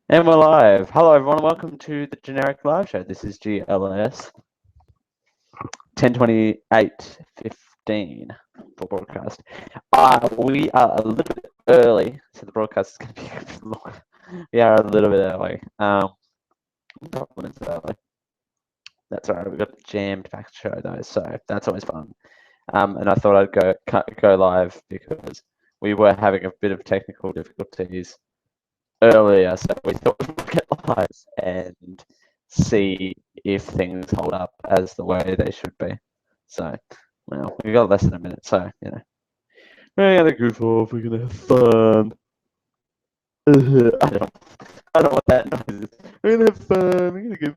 And we're live. Hello, everyone. Welcome to the Generic Live Show. This is GLS 10:28:15 for broadcast. We are a little bit early, so the broadcast is going to be a bit long. We are a little bit early. Couple minutes early. That's all right. We've got a jammed-packed show though, so that's always fun. And I thought I'd go live because we were having a bit of technical difficulties earlier, so we thought we'd get live and see if things hold up as the way they should be. So, well, we've got less than a minute, so, we're gonna goof off, we're gonna have fun. I don't know what that noise is. We're gonna have fun, we're gonna goof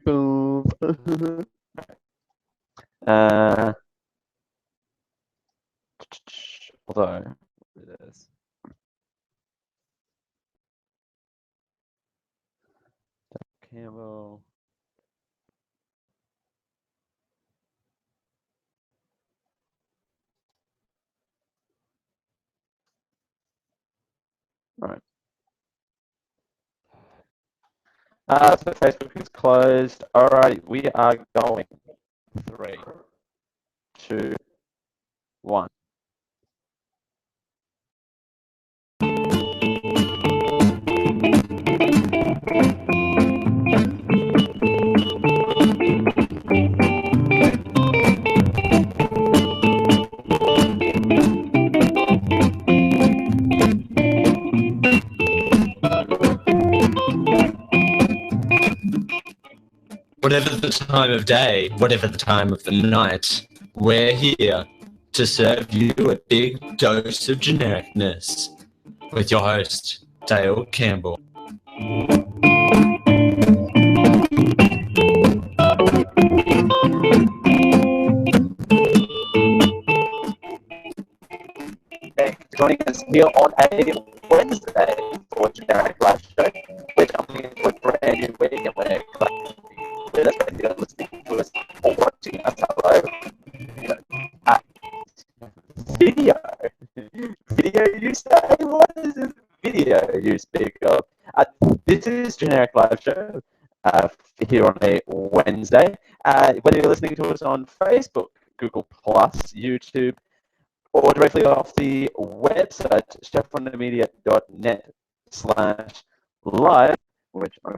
off. Although, it is. Campbell. Right. So Facebook is closed. Alright, we are going. 3, 2, 1. Whatever the time of day, whatever the time of the night, we're here to serve you a big dose of genericness with your host, Dale Campbell. Thanks for joining us here on a Wednesday for Generic Live Show. We're jumping into a brand new week and we're glad with us, whether you're listening to us or watching us. Hello. Video. Video you say? What is this video you speak of? This is Generic Live Show here on a Wednesday. Whether you're listening to us on Facebook, Google Plus, YouTube, or directly off the website, chefrondamedia.net/live, which I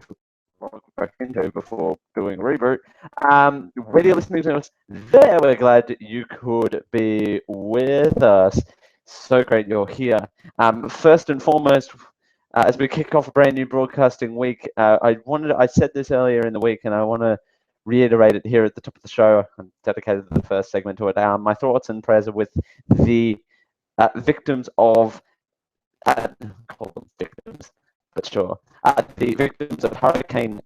will back into before doing a reboot. Whether you're listening to us there, we're glad you could be with us. So great you're here. First and foremost, as we kick off a brand new broadcasting week, I said this earlier in the week, and I want to reiterate it here at the top of the show. I'm dedicated the first segment to it. My thoughts and prayers are with the victims of, call them victims, but sure, the victims of Hurricane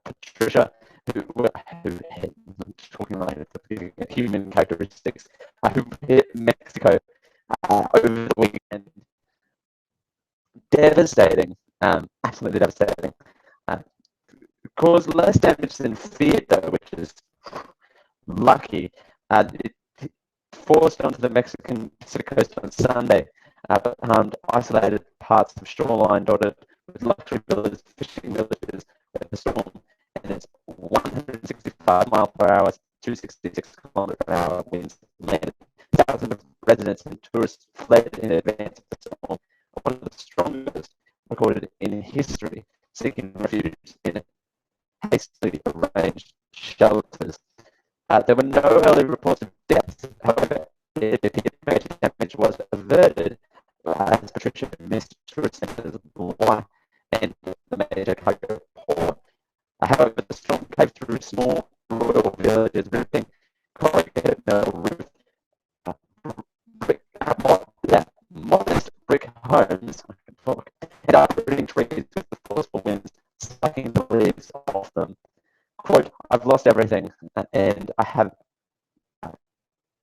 Patricia, who talking like the human characteristics, who hit Mexico over the weekend. Devastating, absolutely devastating. Caused less damage than feared, though, which is lucky. It forced onto the Mexican Pacific coast on Sunday, but harmed isolated parts of shoreline dotted with luxury villas, fishing villages, where the storm and its 165 mile per hour, 266 kilometer per hour winds landed. Thousands of residents and tourists fled in advance of the storm, one of the strongest recorded in history, seeking refuge in hastily arranged shelters. There were no early reports of deaths. However, it appeared major damage was averted as Patricia missed tourist centers of Hawaii and the major cargo port. However, the storm came through small rural villages, ripping corrugated metal roof, modest brick homes, and uprooting trees with the forceful winds, sucking the leaves off them. Quote, I've lost everything, and I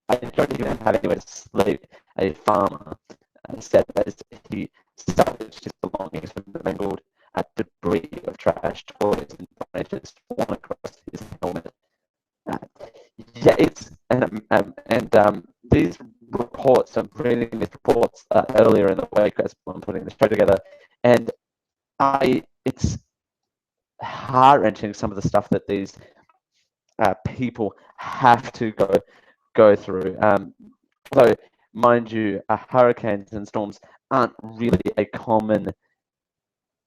don't even have anywhere to sleep, a farmer said as he salvaged his belongings from the mangled debris of trash, toys, and furniture torn across his helmet. These reports, I'm reading these reports earlier in the week as I'm putting the show together, and it's heart-wrenching, some of the stuff that these people have to go through. Although, mind you, hurricanes and storms aren't really a common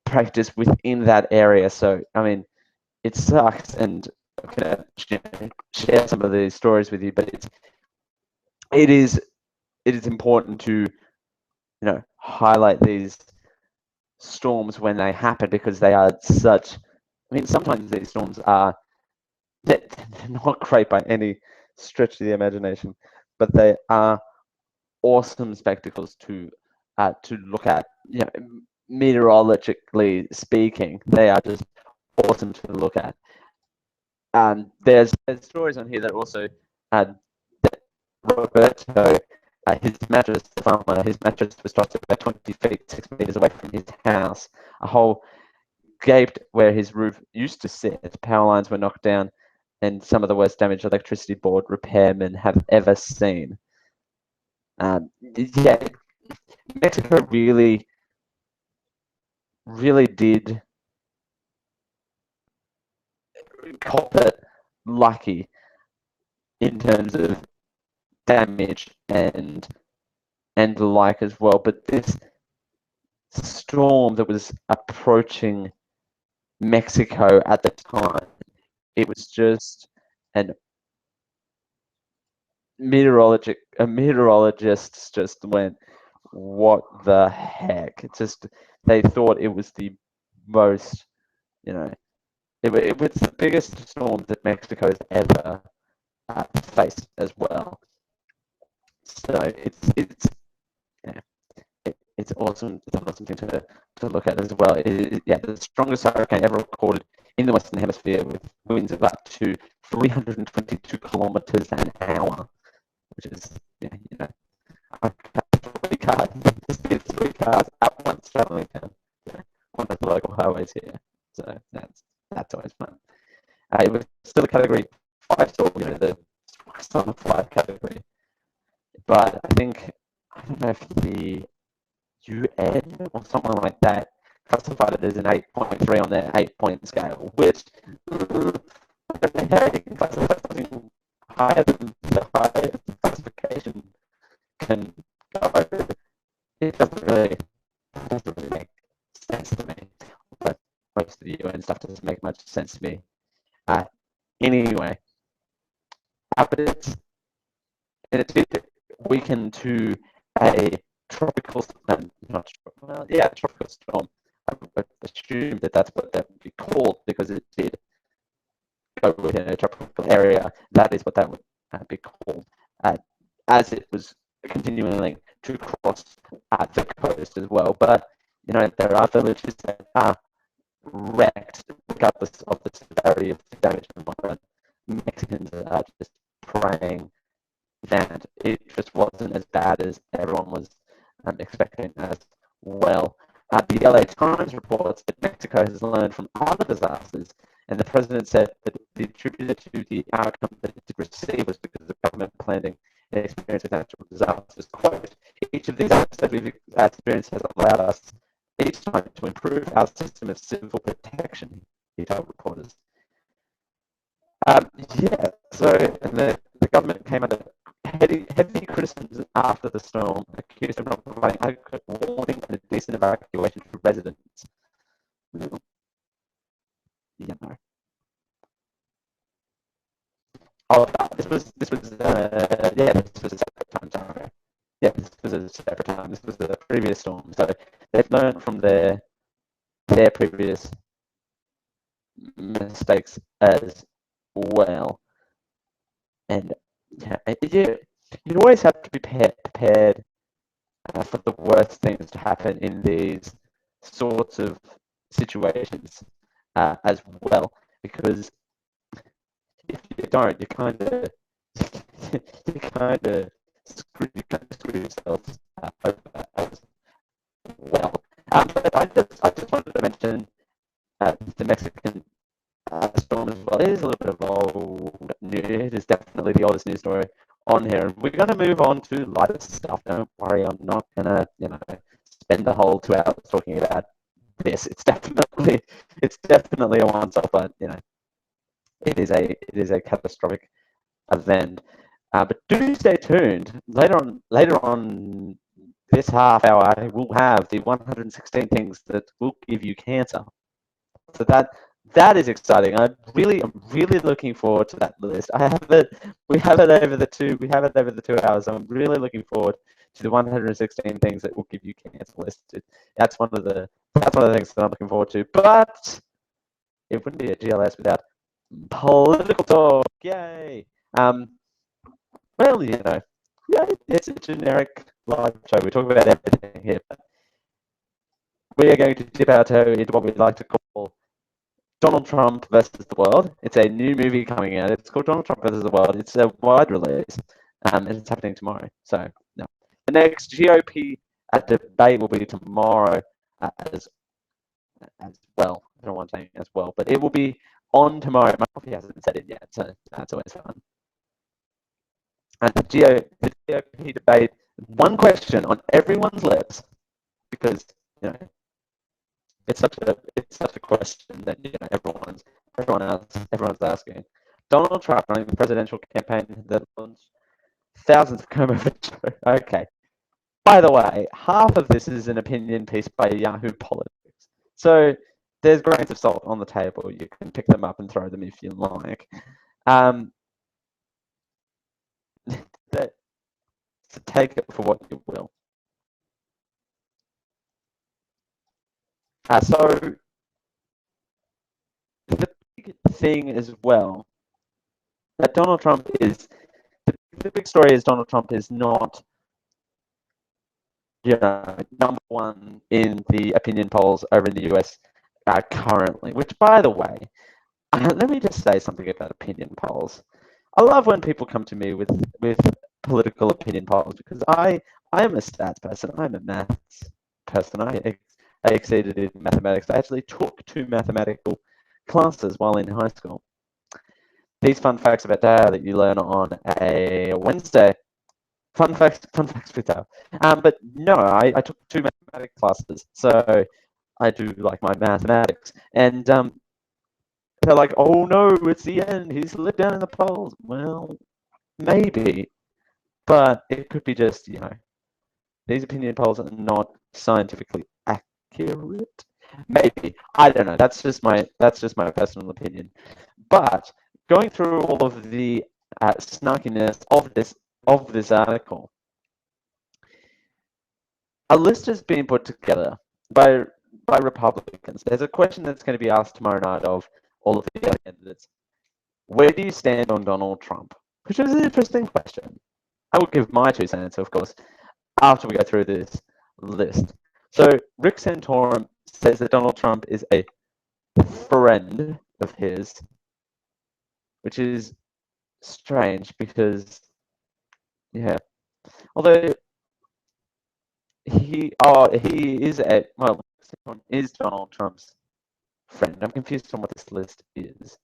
practice within that area. So, I mean, it sucks, and I'm gonna share some of these stories with you. But it is important to highlight these storms when they happen, because they are such. I mean, sometimes these storms are they're not great by any stretch of the imagination, but they are awesome spectacles to look at. Meteorologically speaking, they are just awesome to look at. There's stories on here that also that Roberto, his mattress, the farmer, his mattress was dropped about 20 feet, 6 meters away from his house. A hole gaped where his roof used to sit. Power lines were knocked down, and some of the worst damage electricity board repairmen have ever seen. Yeah, Mexico really did cop it lucky in terms of damage and the like as well. But this storm that was approaching Mexico at the time, it was just a meteorologist just went, what the heck? They thought it was the most, it was the biggest storm that Mexico's ever faced as well. So it's awesome. It's an awesome thing to look at as well. The strongest hurricane ever recorded in the Western Hemisphere, with winds of up to 322 kilometers an hour, which is, I have 3 cars at once traveling down one of the local highways here. So that's always fun. It was still a Category 5 storm, the Summer 5 category. But I don't know if the UN or something like that classified it as an 8.3 on their 8-point scale, which hey, classify something higher than the highest classification can go. It doesn't really make sense to me. But most of the UN stuff doesn't make much sense to me. Anyway, but it's been weakened to a tropical, tropical storm. I would assume that that's what that would be called, because it did go within a tropical area. That is what that would be called, as it was continuing to cross the coast as well. But there are villages that are wrecked, regardless of the severity of the damage and whatnot. Mexicans are just praying that it just wasn't as bad as everyone was expecting as well. The LA Times reports that Mexico has learned from other disasters, and the president said that the attributor to the outcome that it did receive was because of government planning and experience with natural disasters. Quote, each of these that we've experienced has allowed us each time to improve our system of civil protection, he told reporters. So the government came under heavy criticism after the storm, accused of not providing adequate warning and a decent evacuation for residents. Oh, this was a separate time. Sorry. Yeah, this was a separate time. This was the previous storm. So they've learned from their previous mistakes as well. And you always have to be prepared for the worst things to happen in these sorts of situations as well, because if you don't, you kind of screw yourself over as well. But I just wanted to mention the Mexican storm as well. It is a little bit of old news. It is definitely the oldest news story on here. We're going to move on to lighter stuff. Don't worry, I'm not going to spend the whole 2 hours talking about this. It's definitely a once-off, but it is a catastrophic event. But do stay tuned. Later on this half hour, we'll have the 116 things that will give you cancer. So that is exciting. I'm really looking forward to that list. We have it over the 2 hours. I'm really looking forward to the 116 things that will give you cancer list. That's one of the things that I'm looking forward to. But it wouldn't be a GLS without political talk. Yay! Well, it's a generic live show. We talk about everything here. But we are going to dip our toe into what we'd like to call Donald Trump versus the World. It's a new movie coming out. It's called Donald Trump versus the World. It's a wide release, and it's happening tomorrow. So, no. The next GOP debate will be tomorrow as well. I don't know why I'm saying as well, but it will be on tomorrow. My coffee hasn't set it yet, so that's always fun. And the GOP debate, one question on everyone's lips, because it's such a question that everyone's asking. Donald Trump running the presidential campaign that launched thousands of commercials. Okay. By the way, half of this is an opinion piece by Yahoo Politics. So there's grains of salt on the table. You can pick them up and throw them if you like. So take it for what you will. So the big thing as well that Donald Trump is the big story is Donald Trump is not number one in the opinion polls over in the US currently. Which, by the way, let me just say something about opinion polls. I love when people come to me with political opinion polls because I am a stats person. I'm a maths person. I exceeded in mathematics. I actually took 2 mathematical classes while in high school. These fun facts about Dale that you learn on a Wednesday. Fun facts with Dale. But no, I took 2 mathematics classes, so I do like my mathematics. And they're like, oh no, it's the end. He's slipped down in the polls. Well, maybe, but it could be just these opinion polls are not scientifically accurate. Maybe, I don't know. That's just my personal opinion. But going through all of the snarkiness of this article, a list has been put together by Republicans. There's a question that's going to be asked tomorrow night of all of the other candidates. Where do you stand on Donald Trump? Which is an interesting question. I will give my 2 cents, of course, after we go through this list. So Rick Santorum says that Donald Trump is a friend of his, which is strange because, although he is is Donald Trump's friend. I'm confused on what this list is.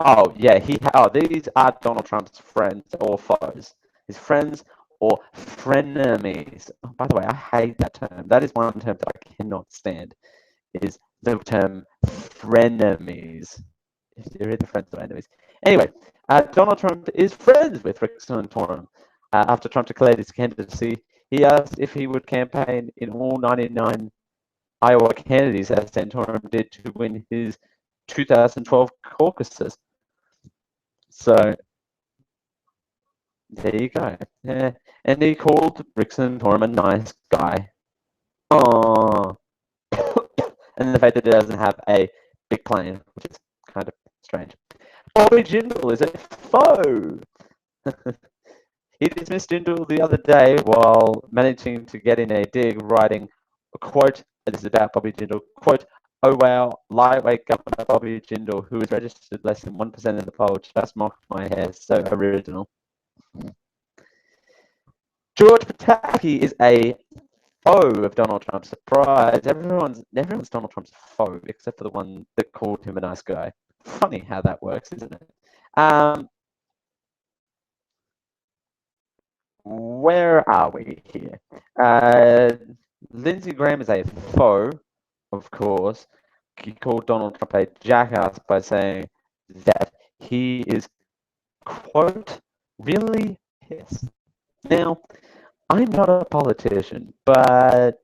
Oh yeah, these are Donald Trump's friends or foes. His friends or frenemies. Oh, by the way, I hate that term. That is one term that I cannot stand. Is the term frenemies. You're either friends or enemies. Anyway, Donald Trump is friends with Rick Santorum. After Trump declared his candidacy, he asked if he would campaign in all 99 Iowa counties as Santorum did to win his 2012 caucuses. So there you go. Yeah. And he called Rick Santorum a nice guy. Oh. And the fact that he doesn't have a big plane, which is kind of strange. Bobby Jindal is a foe. He dismissed Jindal the other day while managing to get in a dig, writing a quote, this is about Bobby Jindal, quote, oh wow, lightweight Governor Bobby Jindal, who has registered less than 1% in the poll, just mocked my hair, so original. George Pataki is a foe of Donald Trump. Surprise! Everyone's Donald Trump's foe, except for the one that called him a nice guy. Funny how that works, isn't it? Where are we here? Lindsey Graham is a foe, of course. He called Donald Trump a jackass by saying that he is, quote, really pissed. Now, I'm not a politician, but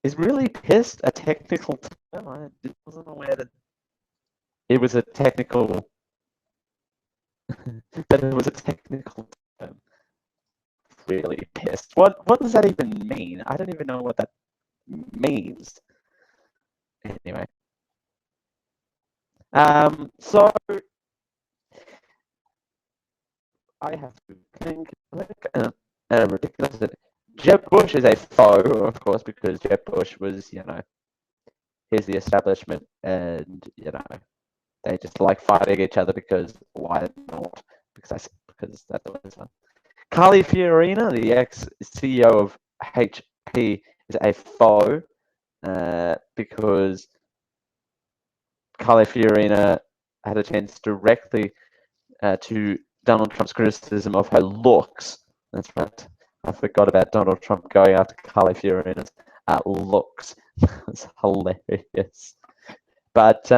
is really pissed a technical term? I wasn't aware that it was a technical that it was a technical term. Really pissed. What does that even mean? I don't even know what that means. Anyway. So I have to think like ridiculous. Jeb Bush is a foe, of course, because Jeb Bush was, here's the establishment, and they just like fighting each other because why not? Because that's always fun. Carly Fiorina, the ex-CEO of HP, is a foe because Carly Fiorina had a chance directly to Donald Trump's criticism of her looks. That's right. I forgot about Donald Trump going after Carly Fiorina's looks. It's hilarious. But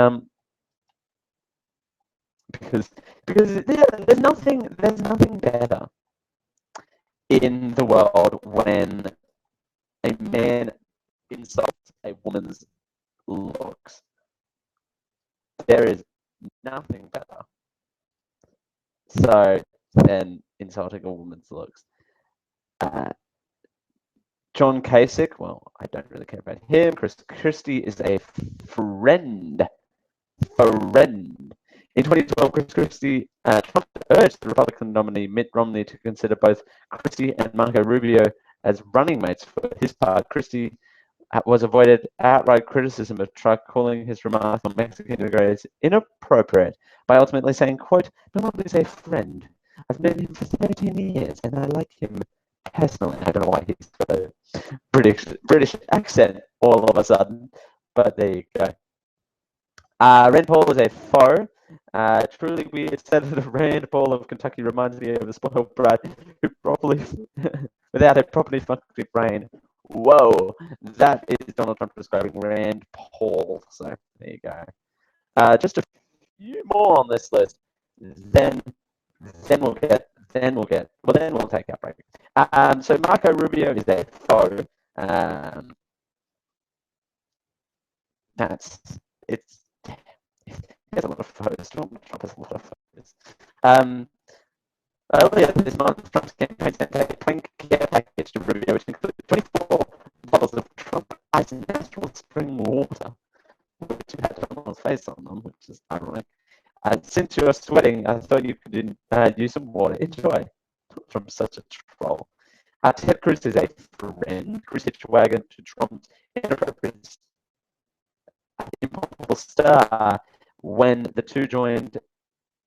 because there's nothing better in the world when a man insults a woman's looks. There is nothing better than insulting a woman's looks. John Kasich, well, I don't really care about him. Chris Christie is a friend. In 2012, Chris Christie, Trump urged the Republican nominee Mitt Romney to consider both Christie and Marco Rubio as running mates. For his part, Christie was avoided outright criticism of Trump, calling his remarks on Mexican immigrants inappropriate by ultimately saying, quote, "Donald is a friend. I've known him for 13 years and I like him personally." I don't know why he's got a British accent all of a sudden, but there you go. Rand Paul was a foe. Truly weird. Senator Rand Paul of Kentucky reminds me of a spoiled brat who probably, without a properly functioning brain. Whoa, that is Donald Trump describing Rand Paul. So there you go. Just a few more on this list. Then we'll take our break. So Marco Rubio is a foe. He has a lot of foes. Donald Trump has a lot of foes. Earlier this month, Trump's campaign sent a plain care package to Rubio, which included 24 bottles of Trump Ice natural spring water, which had Donald's face on them, which is ironic. Since you're sweating, I thought you could use some water. Enjoy. From such a troll. Ted Cruz is a friend. Cruz hitched a wagon to Trump's inappropriate impossible star when the two joined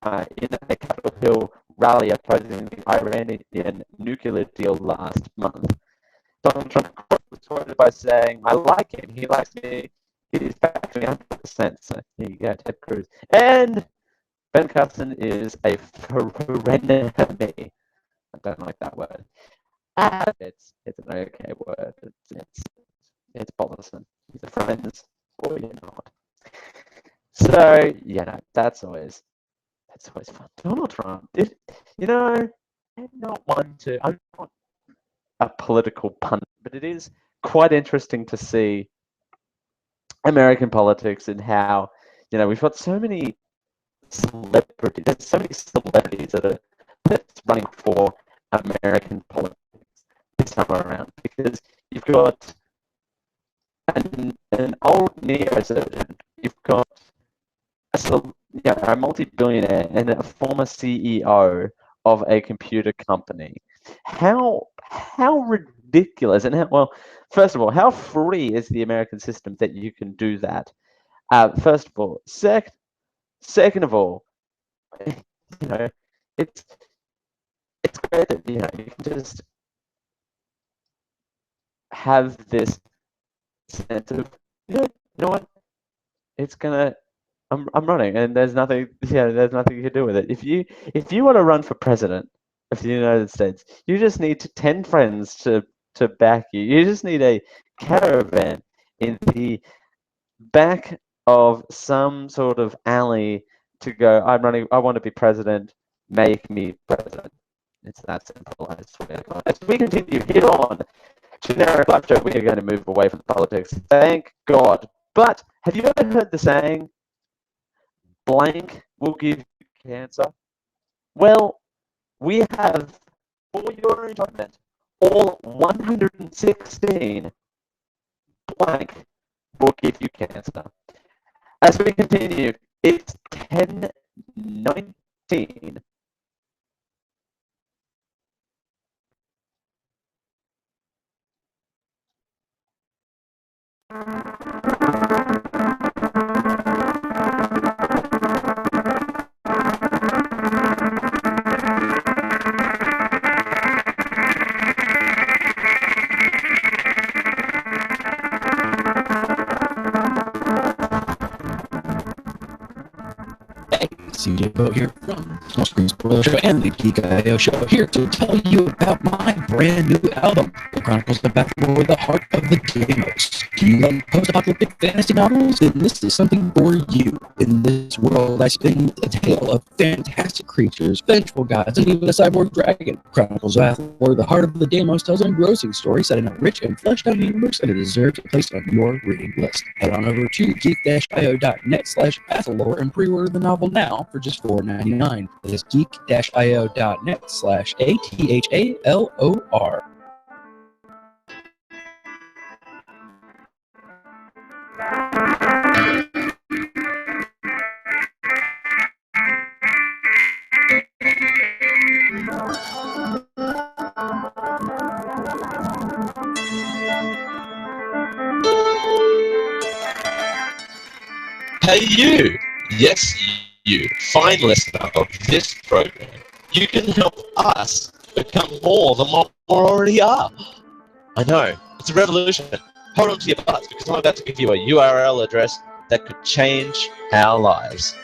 in a Capitol Hill rally opposing the Iranian nuclear deal last month. Donald Trump was quoted by saying, "I like him. He likes me. He's back to me 100%. So here you go, Ted Cruz. And Ben Carson is a frenemy. I don't like that word. It's an okay word. It's bothersome. He's a friend, or you're not. So that's always fun. Donald Trump. I'm not a political pundit, but it is quite interesting to see American politics and how we've got so many celebrities. There's so many celebrities that's running for American politics this time around, because you've got an old neosurgeon, you've got a multi-billionaire and a former CEO of a computer company. How ridiculous, and first of all, how free is the American system that you can do that? First of all, second of all, it's great that you can just have this sense of you know what, it's gonna. I'm running, and there's nothing you can do with it. If you want to run for president of the United States, you just need 10 friends to to back you. You just need a caravan in the back of some sort of alley to go, I'm running, I want to be president, make me president. It's that simple, I swear to God. As we continue here on Generic Life Show, we are going to move away from politics. Thank God. But have you ever heard the saying, blank will give you cancer? Well, we have, for your enjoyment, all 116 blank will give you cancer. As we continue, it's 10:19. CJ Bo here from Small Screen Spoiler Show and the Geek.io Show, here to tell you about my brand new album, The Chronicles of Battleborn, The Heart of the Deimos. Do you like post-apocalyptic fantasy novels? Then this is something for you. In this world, I spin a tale of fantastic creatures, vengeful gods, and even a cyborg dragon. Chronicles of Battleborn, The Heart of the Deimos tells an engrossing story set in a rich and fleshed-out universe, and it deserves a place on your reading list. Head on over to geek-io.net/Battlelore and pre-order the novel now for just $4.99. That is geek-io.net/ATHALOR. Hey you! Yes, you, fine listener of this program. You can help us become more than what we already are. I know, it's a revolution. Hold on to your butts, because I'm about to give you a URL address that could change our lives.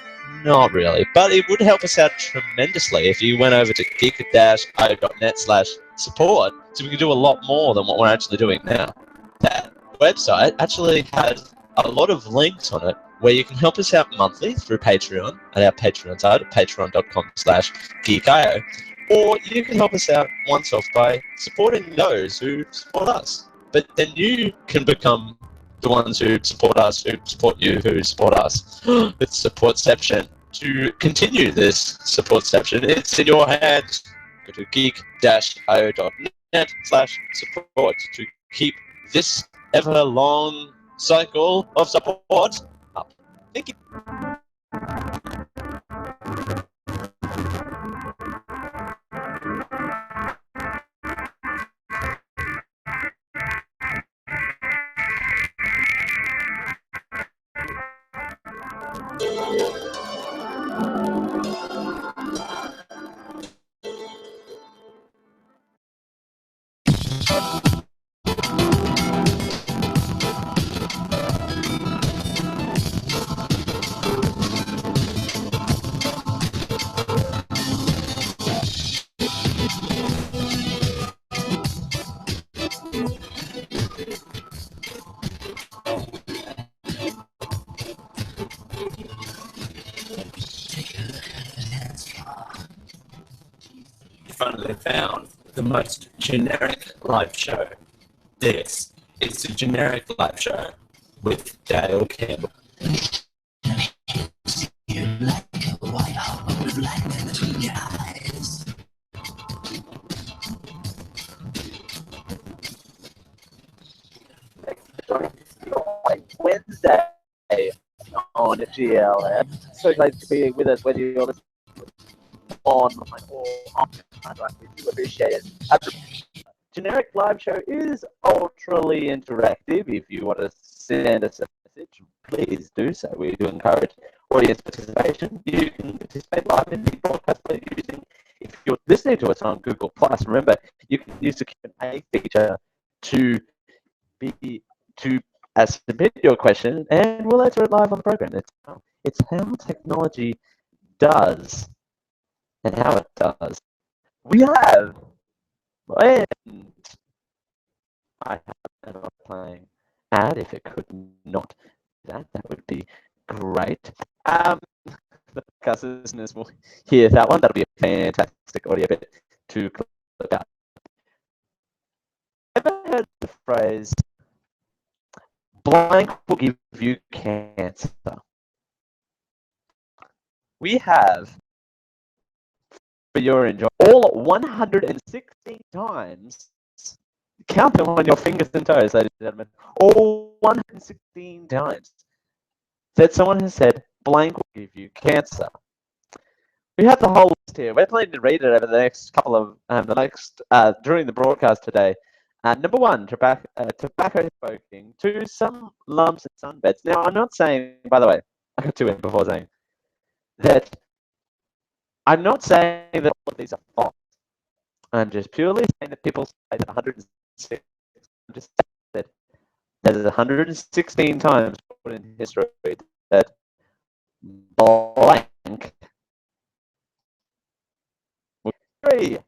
Not really, but it would help us out tremendously if you went over to geek-io.net/support, so we can do a lot more than what we're actually doing now. That website actually has a lot of links on it where you can help us out monthly through Patreon at our Patreon site at patreon.com/geekio, or you can help us out once off by supporting those who support us. But then you can become the ones who support us, who support you, who support us. It's supportception. To continue this supportception, it's in your hands. Go to geek-io.net/support to keep this ever-long cycle of support up. Thank you. Finally found the most generic live show. This is the Generic Live Show with Dale Campbell. You like a white hole with lightning between your eyes. Wednesday on GLF. So glad to be with us, whether you're listening online or on. We do appreciate it. Generic Live Show is ultrally interactive. If you want to send us a message, please do so. We do encourage audience participation. You can participate live in the broadcast by using, if you're listening to us on Google Plus, remember you can use the Q&A feature to submit your question, and we'll answer it live on the program. It's how technology does and how it does. We have, and I have a playing ad. If it could not do that, that would be great. The podcast listeners will hear that one. That'll be a fantastic audio bit to clip out. Ever heard the phrase, blank will give you cancer? We have, for your enjoyment, all 116 times, count them on your fingers and toes, ladies and gentlemen, all 116 times that someone has said, blank will give you cancer. We have the whole list here. We're planning to read it over the next couple of, during the broadcast today. Number one, tobacco smoking. Two, some lumps and sunbeds. Now, I'm not saying, by the way, I got two in before saying that. I'm not saying that all of these are false. I'm just purely saying that people say that 106. I'm just saying that there's 116 times in history that blank. 3.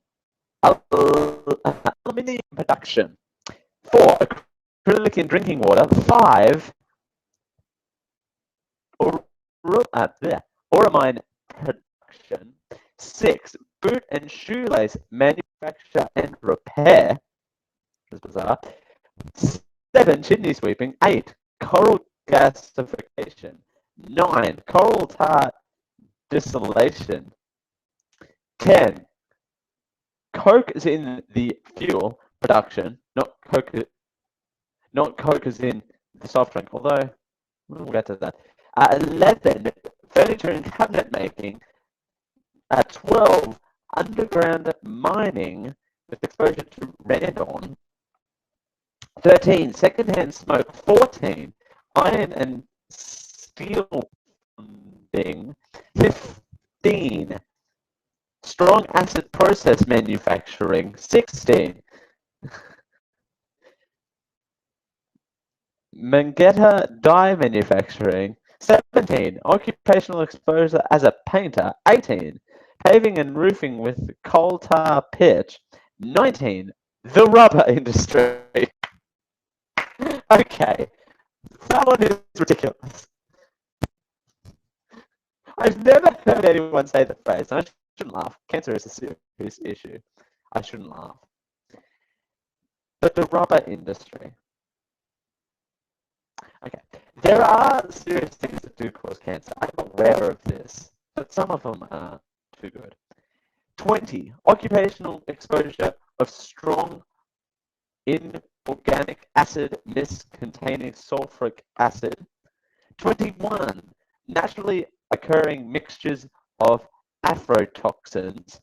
Aluminium production. 4. Acrylic in drinking water. 5. Oramine production. 6. Boot and shoelace manufacture and repair. This is bizarre. 7. Chimney sweeping. 8. Coral gasification. 9. Coral tar distillation. 10. Coke is in the fuel production, not Coke is in the soft drink, although we'll get to that. 11. Furniture and cabinet making. 12. Underground mining with exposure to radon. 13. Secondhand smoke. 14. Iron and steel funding. 15. Strong acid process manufacturing. 16. Mangetta dye manufacturing. 17. Occupational exposure as a painter. 18. Paving and roofing with coal tar pitch. 19. The rubber industry. Okay, that one is ridiculous. I've never heard anyone say the phrase, and I shouldn't laugh. Cancer is a serious issue. I shouldn't laugh. But the rubber industry. Okay, there are serious things that do cause cancer. I'm aware of this, but some of them are too good. 20. Occupational exposure of strong inorganic acid mist containing sulfuric acid. 21. Naturally occurring mixtures of aflatoxins.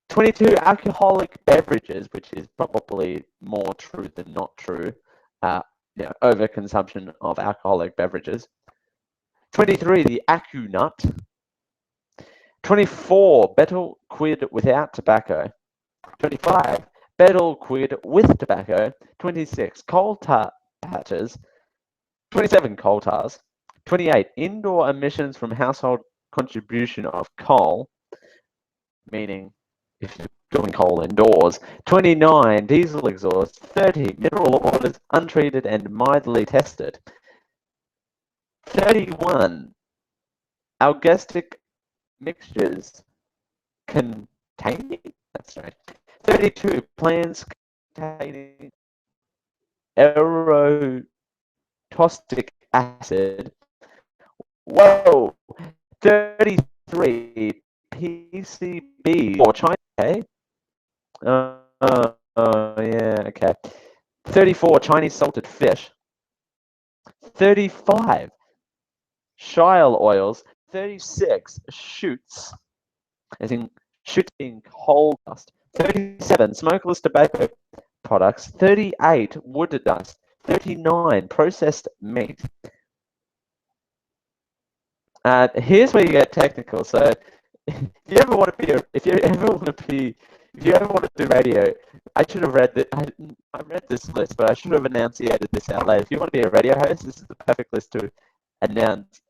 22. Alcoholic beverages, which is probably more true than not true. Overconsumption of alcoholic beverages. 23. The acu nut. 24. Betel quid without tobacco. 25. Betel quid with tobacco. 26. Coal tar patches. 27. Coal tars. 28. Indoor emissions from household contribution of coal, meaning if you're doing coal indoors. 29. Diesel exhaust. 30. Mineral waters untreated and mildly tested. 31. Algastic mixtures containing. That's right. 32. Plants containing erythrotic acid. Whoa. 33. PCB or China. Okay. Yeah. Okay. 34. Chinese salted fish. 35. Shale oils. 36. Shoots, as in shoots being coal dust. 37. Smokeless tobacco products. 38. Wood dust. 39. Processed meat. Here's where you get technical. So, if you ever want to do radio, I should have read that. I read this list, but I should have enunciated this out loud. If you want to be a radio host, this is the perfect list to announce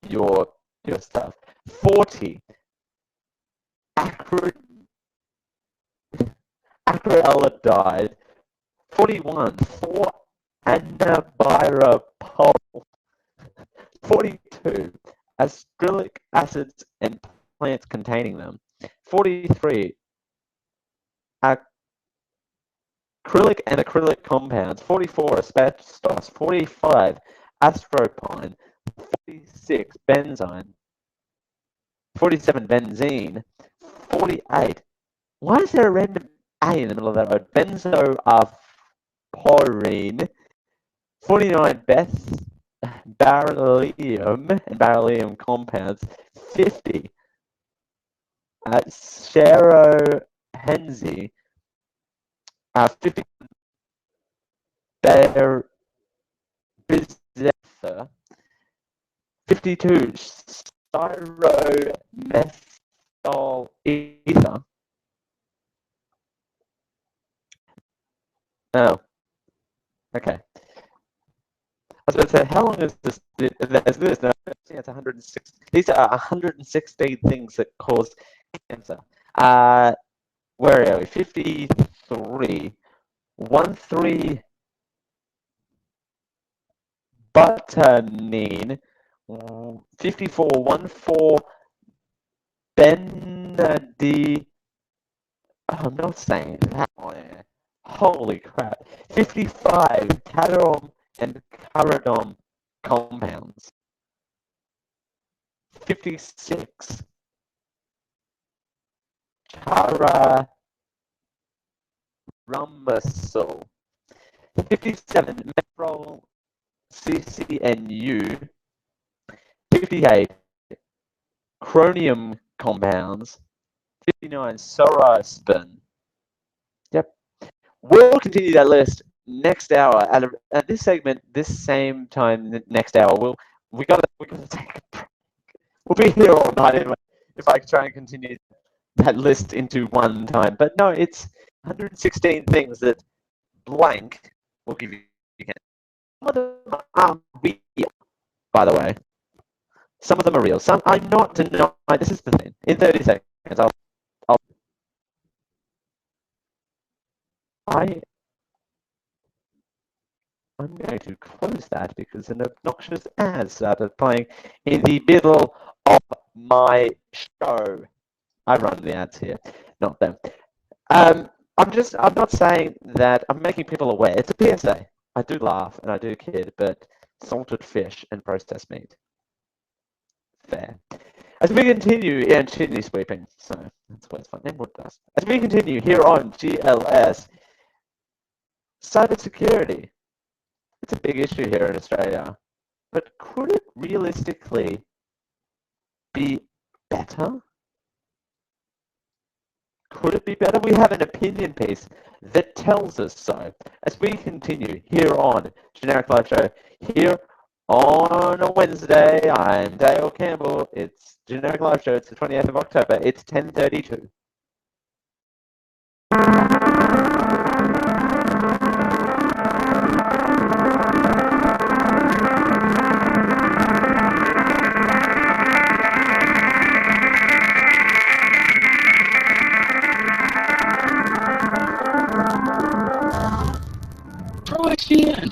your stuff. 40. Acroella died. 41, 4 Anabirapol. 42, ascorbic acids and plants containing them. 43, acrylic and acrylic compounds. 44, asbestos. 45, astropine. 46, benzene. 47, benzene. 48, why is there a random A in the middle of that word? Benzoaporine. 49, beryllium and beryllium compounds. 50, Cerohenzi. 50, Bizetha. 52, Cyromethyl ether. Oh, okay. I was about to say, how long is this? Is this? No, it's 106. These are 116 things that cause cancer. Where are we? 53. 13 butanine. 54. 14 benadi. Oh, I'm not saying that one. Holy crap. 55 cadmium and caradom compounds. 56 charamucil. 57 methyl CCNU. 58 chromium compounds. 59 soraspin. Yep. We'll continue that list next hour at this segment. This same time next hour, we gotta take a break. We'll be here all night anyway. If I try and continue that list into one time, but no, it's 116 things that blank will give you. Some of them are real, by the way. Some of them are real. Some I'm not denying. This is the thing. In 30 seconds, I'm going to close that because an obnoxious ad started playing in the middle of my show. I run the ads here, not them. I'm not saying that I'm making people aware. It's a PSA. I do laugh and I do kid, but salted fish and processed meat. Fair. As we continue, and chimney sweeping, so that's what's fun. And wood dust. As we continue here on GLS, cybersecurity. It's a big issue here in Australia, but could it realistically be better? Could it be better? We have an opinion piece that tells us so. As we continue here on Generic Live Show, here on a Wednesday, I'm Dale Campbell. It's Generic Live Show. It's the 28th of October. It's 10:32.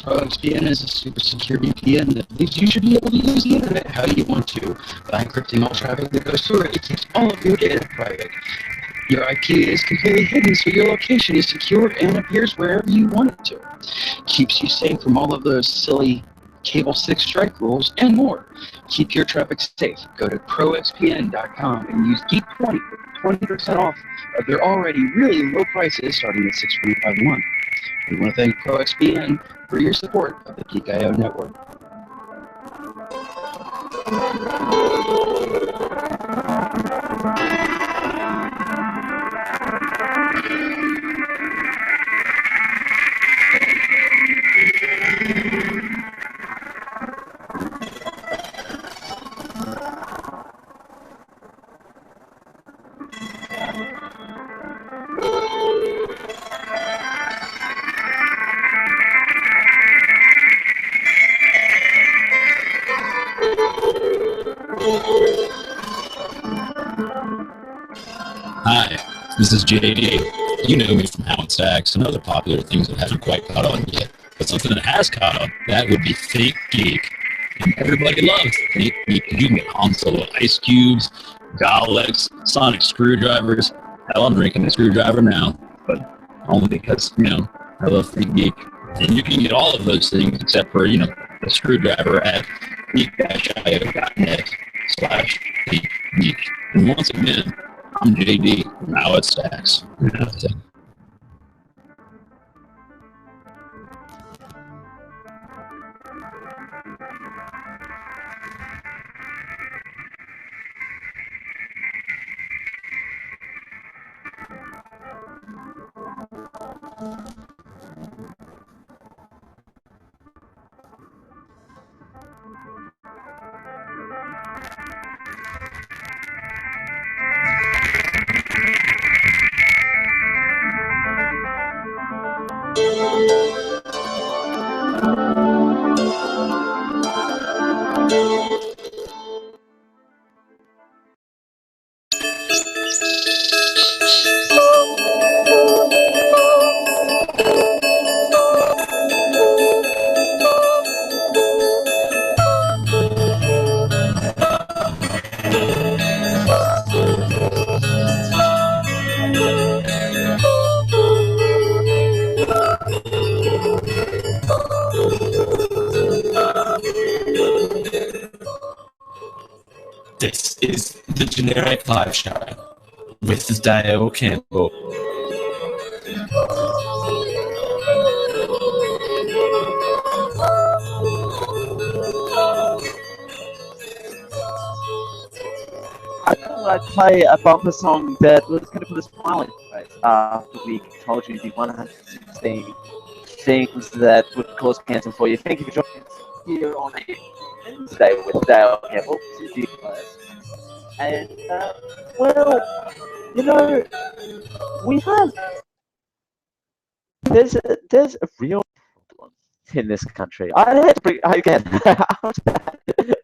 ProXPN is a super secure VPN that believes you should be able to use the internet how you want to. By encrypting all traffic that goes through it, it keeps all of your data private. Your IP is completely hidden, so your location is secure and appears wherever you want it to. Keeps you safe from all of those silly Cable 6 strike rules and more. Keep your traffic safe. Go to proxpn.com and use Geek20 for 20% off of their already really low prices starting at $6.25 a month. We want to thank ProXPN for your support of the Geek.io network. Hi, this is JD. You know me from Howard Stacks and other popular things that haven't quite caught on yet. But something that has caught on, that would be Fake Geek. And everybody loves Fake Geek. You can get Han Solo ice cubes, Daleks, sonic screwdrivers. Hell, I'm drinking a screwdriver now, but only because, I love Fake Geek. And you can get all of those things except for, a screwdriver at geek-io.net/Fake Geek. And once again, I'm JD from Howard Stacks. This is the Generic Live Show with Dale Campbell. I thought I'd play a bumper song that was going to put a smile on your face after we told you the 116 things that would cause cancer for you. Thank you for joining us here on a Wednesday with Dale Campbell, Susie Class. And, we have... There's a real problem in this country. I had to bring... Again,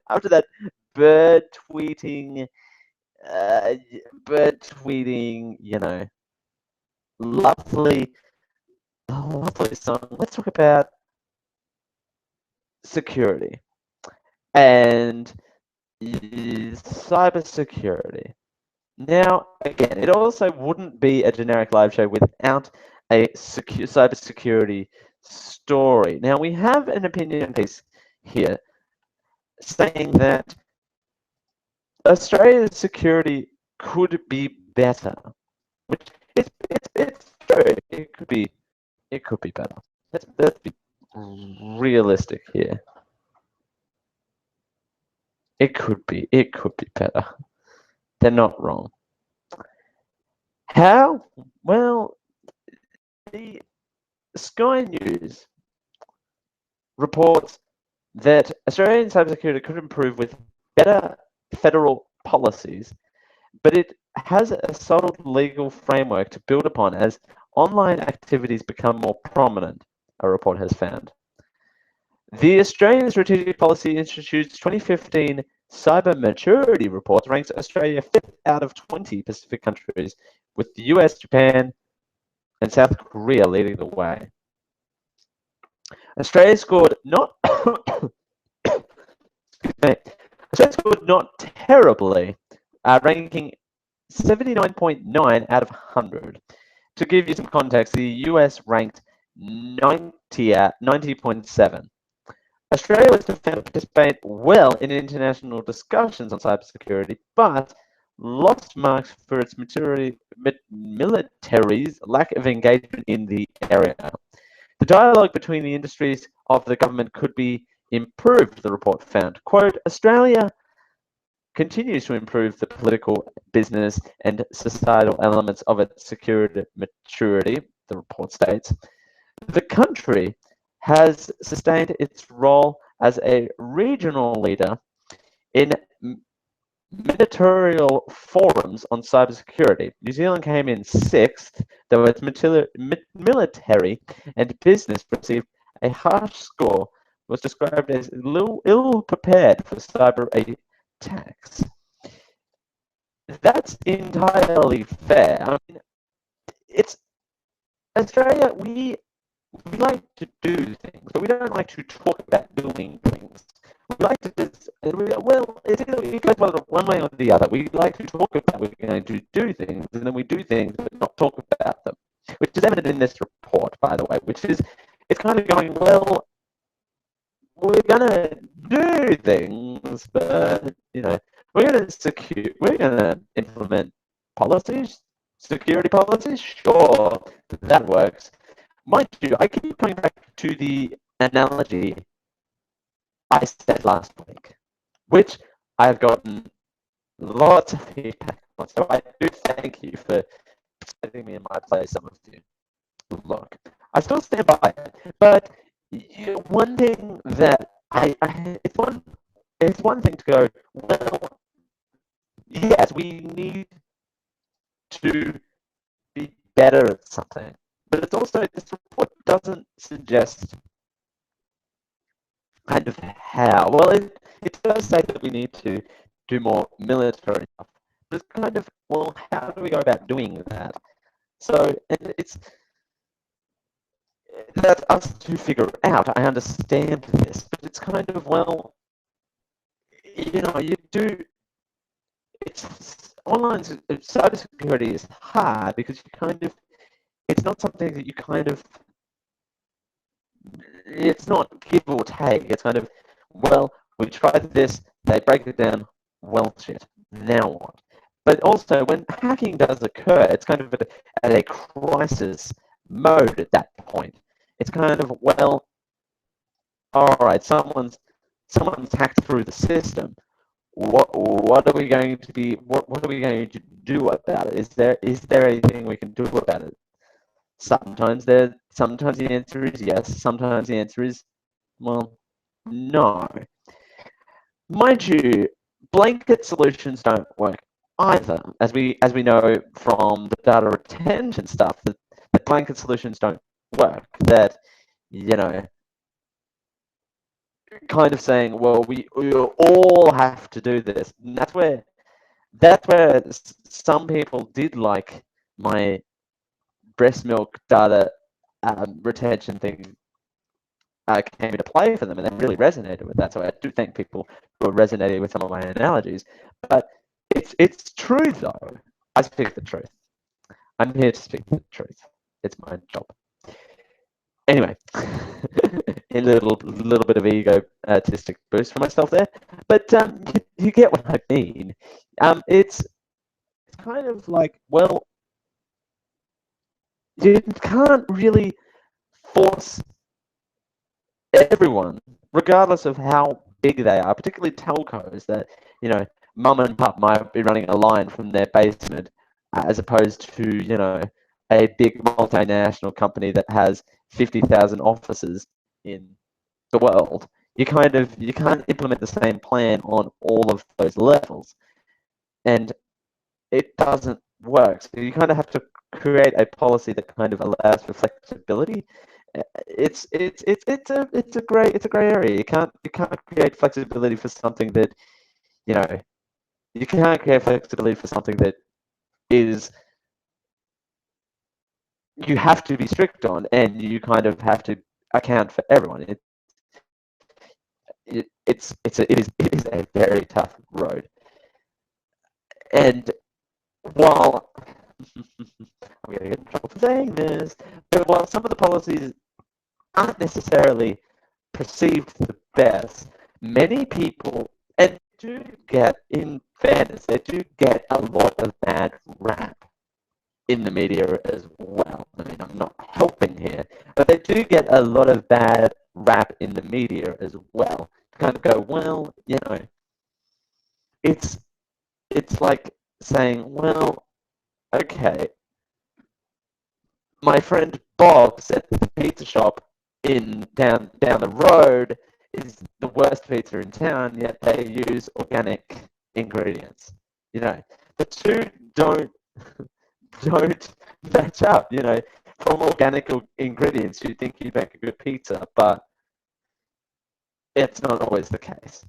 after that bird tweeting, lovely song. Let's talk about security and cybersecurity. Now, again, it also wouldn't be a generic live show without a cybersecurity story. Now, we have an opinion piece here saying that Australia's security could be better, which it's true. It could be better. Let's be realistic here. It could be better. They're not wrong. How? Well, the Sky News reports that Australian cybersecurity could improve with better federal policies, but it has a solid legal framework to build upon as online activities become more prominent, a report has found. The Australian Strategic Policy Institute's 2015 Cyber Maturity Report ranks Australia 5th out of 20 Pacific countries, with the US, Japan, and South Korea leading the way. Australia scored not terribly, ranking 79.9 out of 100. To give you some context, the US ranked 90.7. Australia was to participate well in international discussions on cybersecurity, but lost marks for its military's lack of engagement in the area. The dialogue between the industries of the government could be improved, the report found. Quote, Australia continues to improve the political, business, and societal elements of its security maturity, the report states. The country has sustained its role as a regional leader in ministerial forums on cybersecurity. New Zealand came in 6th, though its military and business received a harsh score, was described as ill-prepared for cyber attacks. That's entirely fair. I mean, it's Australia, we like to do things, but we don't like to talk about doing things. We like to just, well, it's either it goes one way or the other. We like to talk about we're going to do things, and then we do things, but not talk about them, which is evident in this report, by the way, which is, it's kind of going, well, we're going to do things, but, we're going to implement policies, security policies, sure, that works. Mind you, I keep coming back to the analogy I said last week, which I've gotten lots of feedback on. So I do thank you for setting me in my place, some of you. Look, I still stand by it, but one thing that it's one thing to go, well, yes, we need to be better at something, but it's also, this report doesn't suggest kind of how. Well, it does say that we need to do more military stuff, but it's kind of, well, how do we go about doing that? So, and that's us to figure out. I understand this, but it's kind of, well, online cybersecurity is hard because it's not something that it's not give or take. It's kind of, well, we tried this, they break it down, well, shit, now what? But also, when hacking does occur, it's kind of at a crisis mode at that point. It's kind of, well, all right, someone's hacked through the system. What are we going to do about it? Is there anything we can do about it? Sometimes the answer is yes. Sometimes the answer is, well, no. Mind you, blanket solutions don't work either, as we know from the data retention stuff, that blanket solutions don't work. That, kind of saying, well, we all have to do this. And that's where some people did like my breast milk data retention thing came into play for them, and they really resonated with that. So I do thank people who are resonating with some of my analogies. But it's true, though. I speak the truth. I'm here to speak the truth. It's my job. Anyway, a little bit of egotistic boost for myself there, but you get what I mean. It's kind of like, well, you can't really force everyone, regardless of how big they are, particularly telcos, that, mum and pop might be running a line from their basement, as opposed to, a big multinational company that has 50,000 offices in the world. You can't implement the same plan on all of those levels, and it doesn't work. So you kind of have to create a policy that kind of allows for flexibility. It's a gray area. You can't create flexibility for something that, you can't create flexibility for something that is, you have to be strict on, and you kind of have to account for everyone. It is a very tough road. And while I'm going to get in trouble for saying this, but while some of the policies aren't necessarily perceived the best, many people, and do get, in fairness, they do get a lot of bad rap in the media as well. I mean, I'm not helping here, but they do get a lot of bad rap in the media as well. Kind of go, well, it's like saying, well, okay, my friend Bob's at the pizza shop down the road is the worst pizza in town, yet they use organic ingredients. The two don't match up. From organic ingredients, you'd think you'd make a good pizza, but it's not always the case.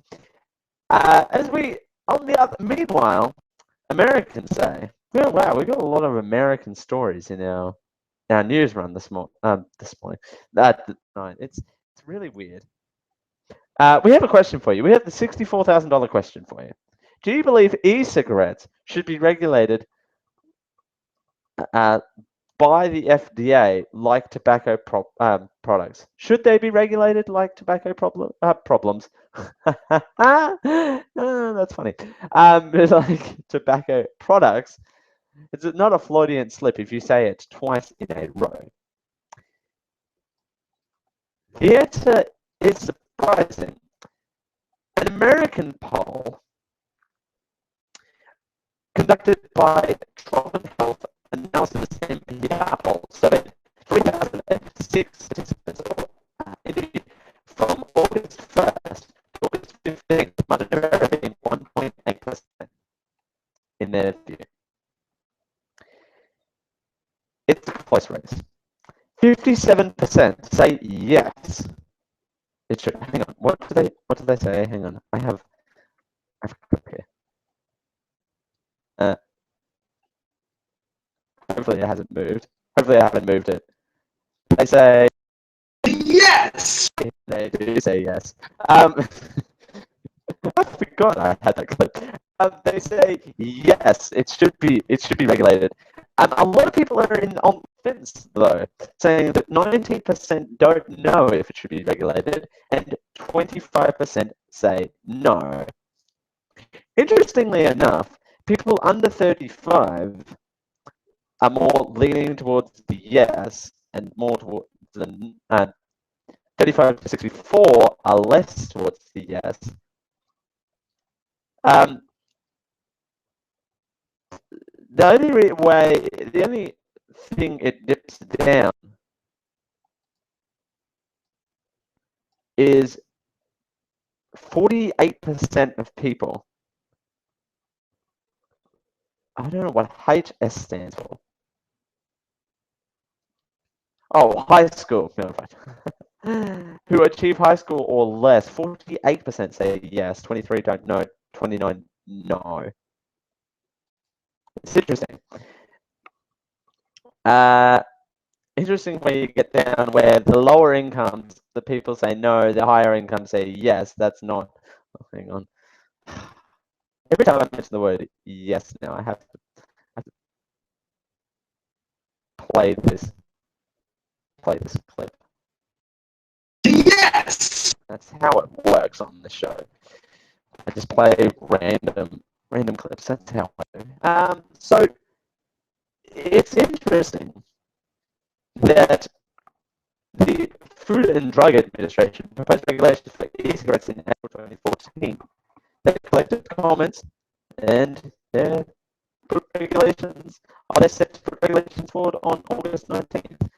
Meanwhile, Americans say, oh, wow, we've got a lot of American stories in our our news run this morning. It's really weird. We have a question for you. We have the $64,000 question for you. Do you believe e-cigarettes should be regulated by the FDA like tobacco products? Should they be regulated like tobacco problems? That's funny. It's like tobacco products. It's not a Freudian slip if you say it twice in a row. The answer is surprising. An American poll conducted by Trauma Health Analysis and PR poll surveyed 3,006 participants interviewed from August 1st to August 15th, margin of error being 1.8% in their view. It's a close race. 57% say yes. It should. Hang on. What do they say? Hang on. I have a clip here. Hopefully it hasn't moved. Hopefully I haven't moved it. They say yes. They do say yes. I forgot I had that clip. They say yes. It should be regulated. A lot of people are on the fence though, saying that 19% don't know if it should be regulated, and 25% say no. Interestingly enough, people under 35 are more leaning towards the yes, and more towards the 35 to 64 are less towards the yes. The only thing it dips down is 48% of people. I don't know what HS stands for. Oh, high school. No, right. Who achieve high school or less. 48% say yes, 23 don't know, 29 no. It's interesting. Interesting when you get down where the lower incomes, the people say no, the higher incomes say yes. That's not. Oh, hang on. Every time I mention the word yes now, I have to play this clip. Yes! That's how it works on the show. I just play random clips. That's how I do. So it's interesting that the Food and Drug Administration proposed regulations for e-cigarettes in April 2014. They collected comments and they put regulations. Are they set to put regulations forward on August 19th?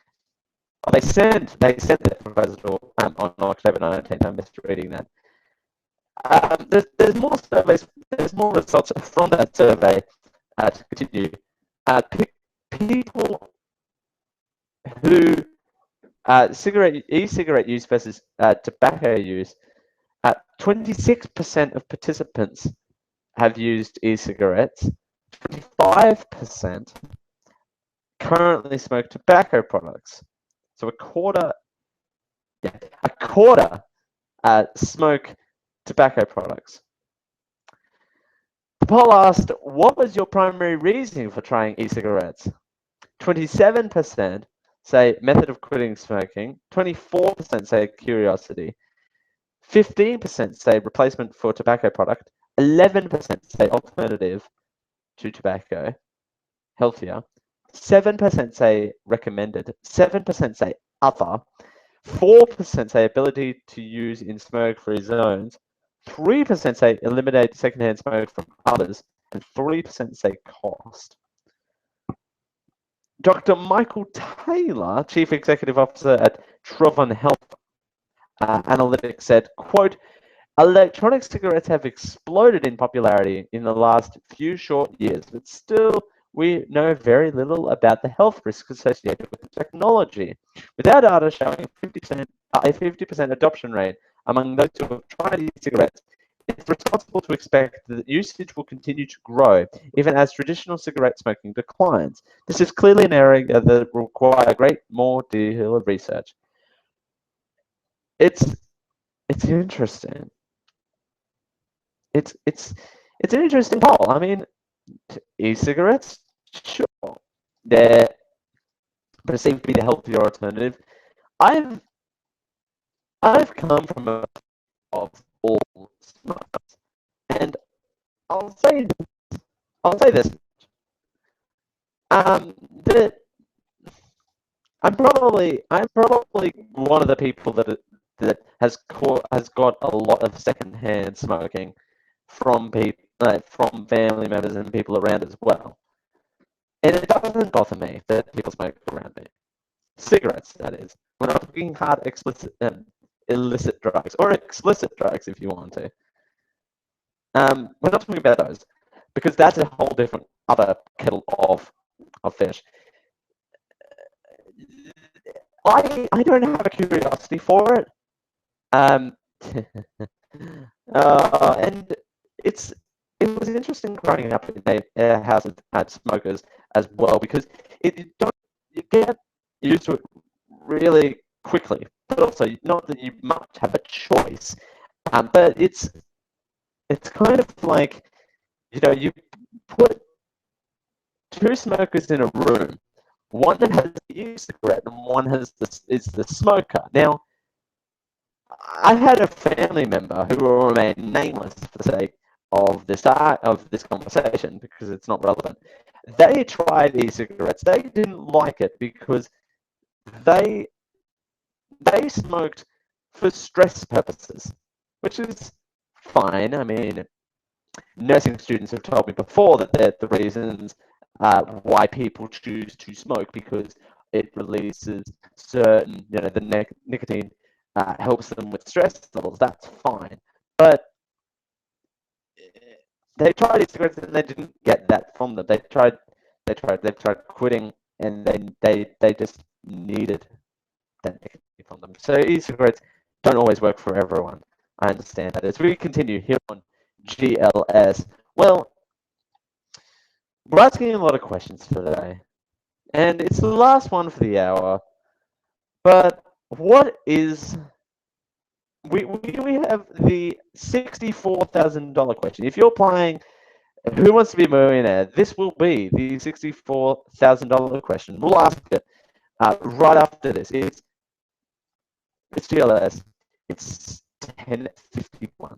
Oh, they sent their proposal on October 19th. I'm misreading that. There's more surveys. There's more results from that survey to continue. People who e-cigarette use versus tobacco use. 26% of participants have used e-cigarettes. 25% currently smoke tobacco products. So a quarter smoke tobacco products. The poll asked, what was your primary reason for trying e-cigarettes? 27% say method of quitting smoking. 24% say curiosity. 15% say replacement for tobacco product. 11% say alternative to tobacco, healthier. 7% say recommended. 7% say other. 4% say ability to use in smoke-free zones. 3% say eliminate secondhand smoke from others. And 3% say cost. Dr. Michael Taylor, Chief Executive Officer at Trauma Health Analytics, said, quote, electronic cigarettes have exploded in popularity in the last few short years, but still we know very little about the health risks associated with the technology. With our data showing a 50% adoption rate among those who have tried e-cigarettes, it's responsible to expect that usage will continue to grow even as traditional cigarette smoking declines. This is clearly an area that will require a great more deal of research. It's interesting. It's an interesting poll. I mean, e-cigarettes, sure, they're perceived to be the healthier alternative. I've come from a of all smokers, and I'll say this. That I'm probably one of the people that has got a lot of secondhand smoking from people, from family members and people around as well. And it doesn't bother me that people smoke around me. Cigarettes, that is. We're not talking hard, illicit drugs, or explicit drugs if you want to. We're not talking about those, because that's a whole different other kettle of fish. I don't have a curiosity for it. And it was interesting growing up in a house at smokers as well, because you get used to it really quickly, but also not that you much have a choice. But it's kind of like, you put two smokers in a room, one that has the e-cigarette and one is the smoker. Now, I had a family member who will remain nameless for the sake of this conversation, because it's not relevant. They tried e-cigarettes. They didn't like it because they smoked for stress purposes, which is fine. I mean, nursing students have told me before that they're the reasons why people choose to smoke, because it releases certain, the nicotine helps them with stress levels. That's fine. But they tried e-cigarettes and they didn't get that from them. They've tried quitting, and then they just needed that nicotine from them. So e-cigarettes don't always work for everyone. I understand that. As we continue here on GLS, well, we're asking a lot of questions today, and it's the last one for the hour. But what is we have the $64,000 question. If you're playing Who Wants to Be a Millionaire, this will be the $64,000 question. We'll ask it right after this. It's GLS. It's 10:51.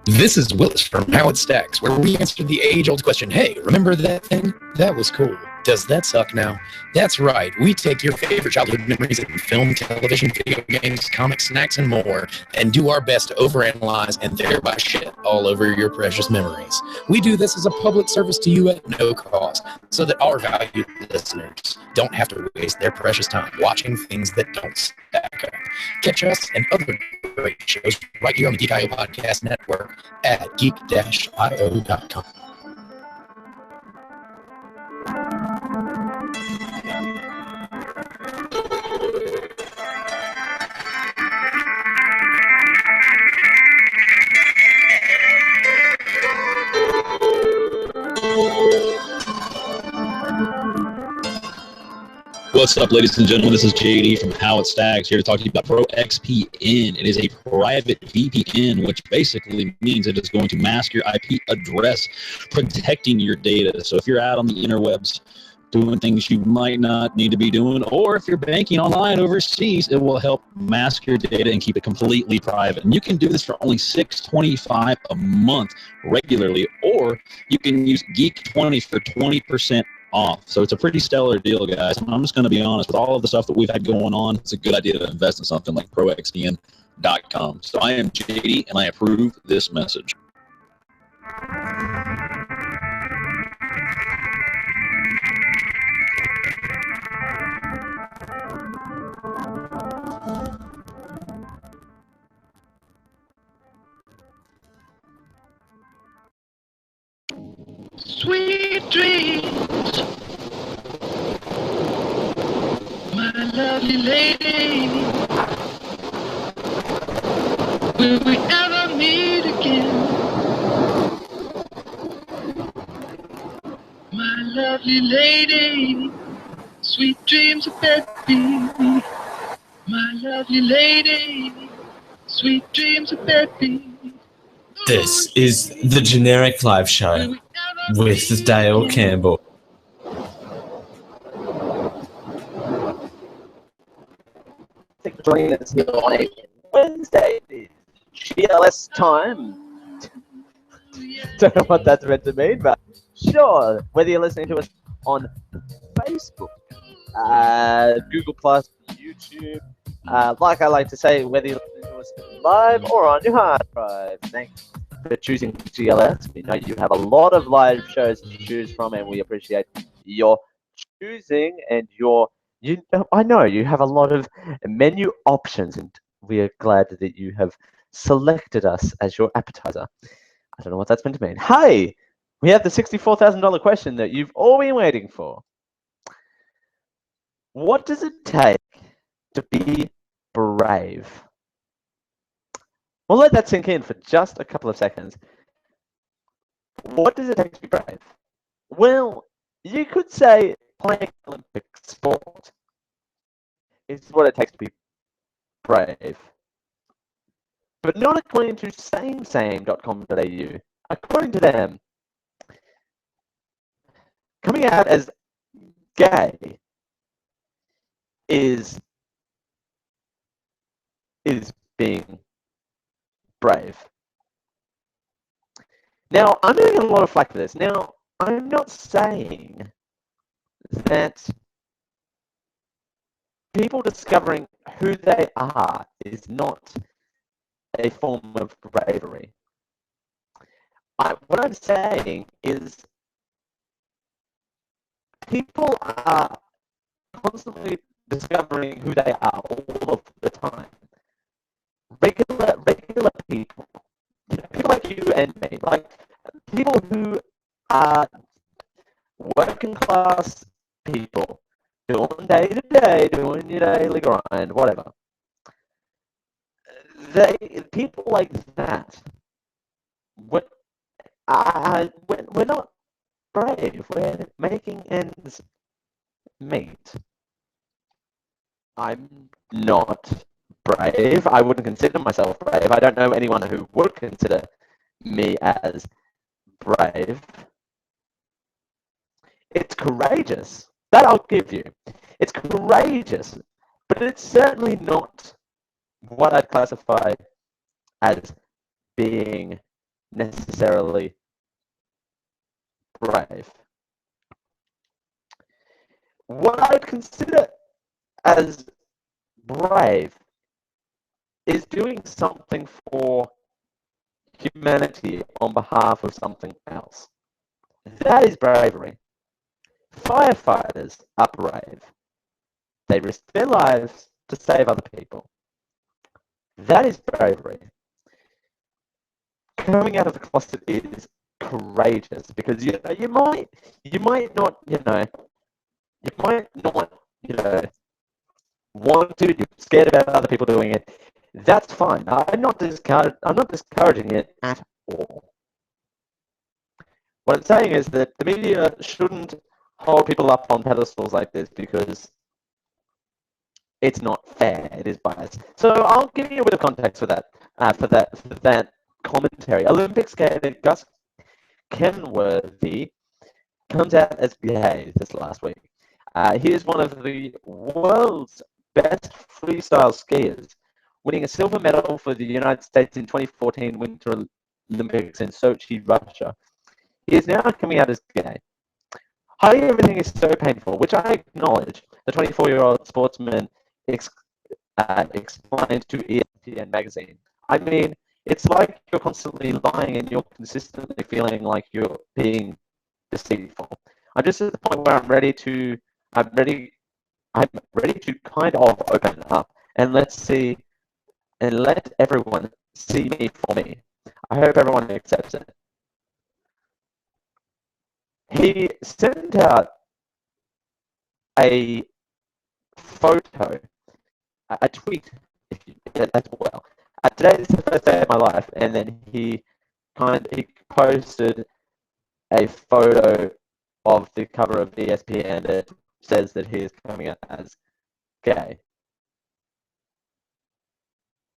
This is Willis from How It Stacks, where we answered the age-old question, hey, remember that thing? That was cool. Does that suck now? That's right. We take your favorite childhood memories in film, television, video games, comics, snacks, and more, and do our best to overanalyze and thereby shit all over your precious memories. We do this as a public service to you at no cost, so that our valued listeners don't have to waste their precious time watching things that don't stack up. Catch us and other great shows right here on the Geek.io Podcast Network at geek-io.com. What's up, ladies and gentlemen? This is JD from How It Stacks, here to talk to you about ProXPN. It is a private VPN, which basically means it is going to mask your IP address, protecting your data. So if you're out on the interwebs doing things you might not need to be doing, or if you're banking online overseas, it will help mask your data and keep it completely private. And you can do this for only $6.25 a month regularly, or you can use Geek20 for 20% off. So it's a pretty stellar deal, guys. I'm just going to be honest, with all of the stuff that we've had going on, it's a good idea to invest in something like ProXPN.com. So I am JD, and I approve this message. Sweet dreams, my lovely lady. Will we ever meet again? My lovely lady, sweet dreams of Betty. My lovely lady, sweet dreams of Betty. This is the Generic Live Show with Dale Campbell. Thanks for joining us here on a Wednesday. GLS time. Don't know what that's meant to mean, but sure. Whether you're listening to us on Facebook, Google Plus, YouTube, like I like to say, whether you're listening to us live or on your hard drive. Thanks for choosing GLS. We know you have a lot of live shows to choose from, and we appreciate your choosing and your. I know you have a lot of menu options, and we are glad that you have selected us as your appetizer. I don't know what that's meant to mean. Hey, we have the $64,000 question that you've all been waiting for. What does it take to be brave? We'll let that sink in for just a couple of seconds. What does it take to be brave? Well, you could say playing Olympic sport is what it takes to be brave. But not according to samesame.com.au. According to them, coming out as gay is being brave. Now, I'm getting a lot of flack for this. Now, I'm not saying that people discovering who they are is not a form of bravery. What I'm saying is people are constantly discovering who they are all of the time. Regular people, people like you and me, like people who are working class people, doing day to day, doing your daily grind, whatever. People like that, we're not brave. We're making ends meet. I'm not brave. I wouldn't consider myself brave. I don't know anyone who would consider me as brave. It's courageous. That I'll give you. It's courageous, but it's certainly not what I'd classify as being necessarily brave. What I'd consider as brave is doing something for humanity on behalf of something else. That is bravery. Firefighters are brave. They risk their lives to save other people. That is bravery. Coming out of the closet is courageous because you might not want to. You're scared about other people doing it. That's fine. I'm not discouraging it at all. What I'm saying is that the media shouldn't hold people up on pedestals like this because it's not fair. It is biased. So I'll give you a bit of context for that. For that commentary. Olympic skater Gus Kenworthy comes out as gay this last week. He is one of the world's best freestyle skiers, winning a silver medal for the United States in 2014 Winter Olympics in Sochi, Russia. He is now coming out as gay. Hiding everything is so painful, which I acknowledge. The 24-year-old sportsman explained to ESPN magazine. I mean, it's like you're constantly lying and you're consistently feeling like you're being deceitful. I'm just at the point where I'm ready to kind of open up and let everyone see me for me. I hope everyone accepts it. He sent out a photo, a tweet, as well. Today is the first day of my life, and then he posted a photo of the cover of ESPN that says that he is coming out as gay.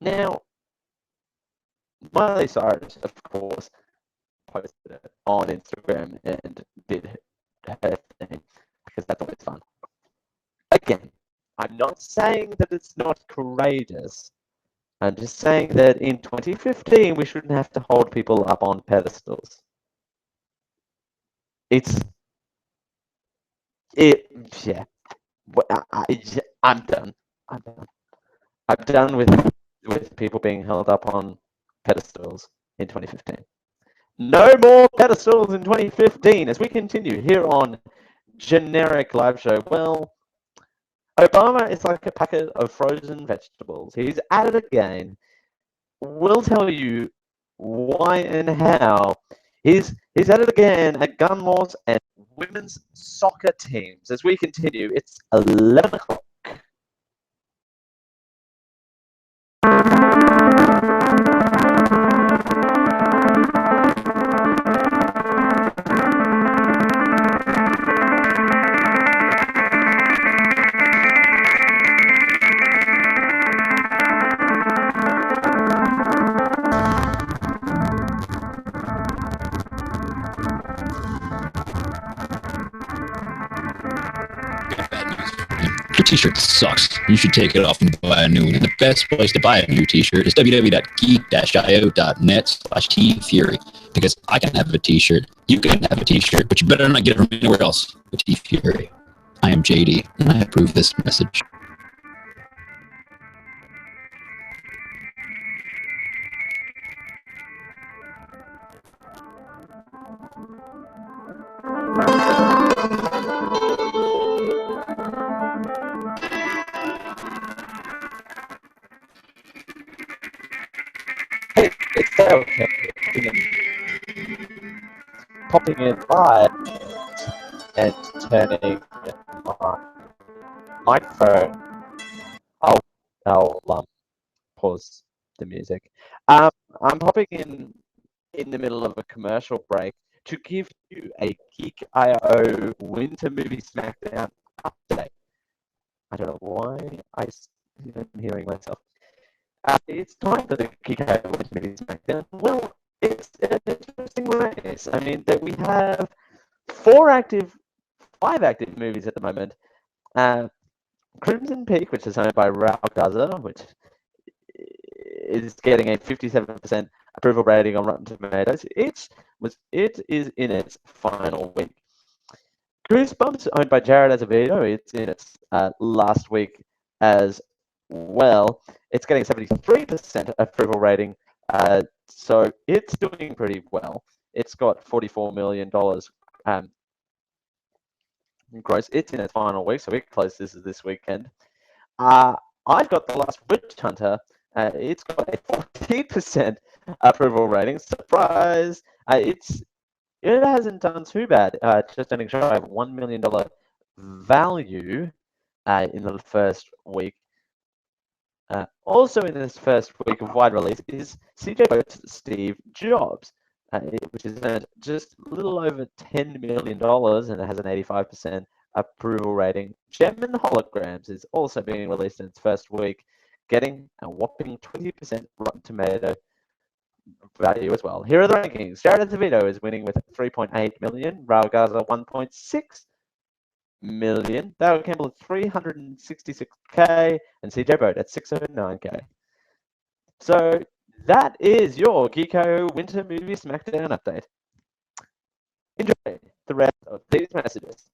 Now, Miley Cyrus, of course, posted it on Instagram and did her thing because that's always fun. Again, I'm not saying that it's not courageous. I'm just saying that in 2015 we shouldn't have to hold people up on pedestals. Yeah. I'm done. I'm done with people being held up on pedestals in 2015. No more pedestals in 2015 as we continue here on Generic Live Show. Well, Obama is like a packet of frozen vegetables. He's at it again. We'll tell you why and how. He's at it again at gun laws and women's soccer teams. As we continue, it's 11 o'clock. Your t-shirt sucks. You should take it off and buy a new one. And the best place to buy a new t-shirt is www.geek-io.net/tfury. Because I can have a t-shirt, you can have a t-shirt, but you better not get it from anywhere else with T-Fury. I am JD, and I approve this message. Hey, it's Dale popping in live and turning my microphone. I'll pause the music. I'm popping in the middle of a commercial break to give you a Geek.io Winter Movie Smackdown update. I don't know why I'm hearing myself. It's time for the Geek.io Winter Movie Smackdown. Well, it's an interesting race. I mean, that we have 5 active movies at the moment. Crimson Peak, which is owned by Raul Garza, which is getting a 57% approval rating on Rotten Tomatoes. It is in its final week. Goosebumps, owned by Jared Azevedo, it's in its last week as well. It's getting a 73% approval rating, so it's doing pretty well. It's got $44 million gross. It's in its final week, so it closes this weekend. I've got The Last Witch Hunter. It's got a 14% approval rating. Surprise! It hasn't done too bad. Just earning shy of $1 million value in the first week. Also in this first week of wide release is CJ Boat's Steve Jobs, which has earned just a little over $10 million and it has an 85% approval rating. Gem and the Holograms is also being released in its first week, getting a whopping 20% Rotten Tomato value as well. Here are the rankings. Jared Azevedo is winning with 3.8 million, Raul Garza 1.6 million, Dale Campbell at 366k, and CJ Boat at 609k. So that is your Geek.io Winter Movie Smackdown update. Enjoy. the rest of these messages.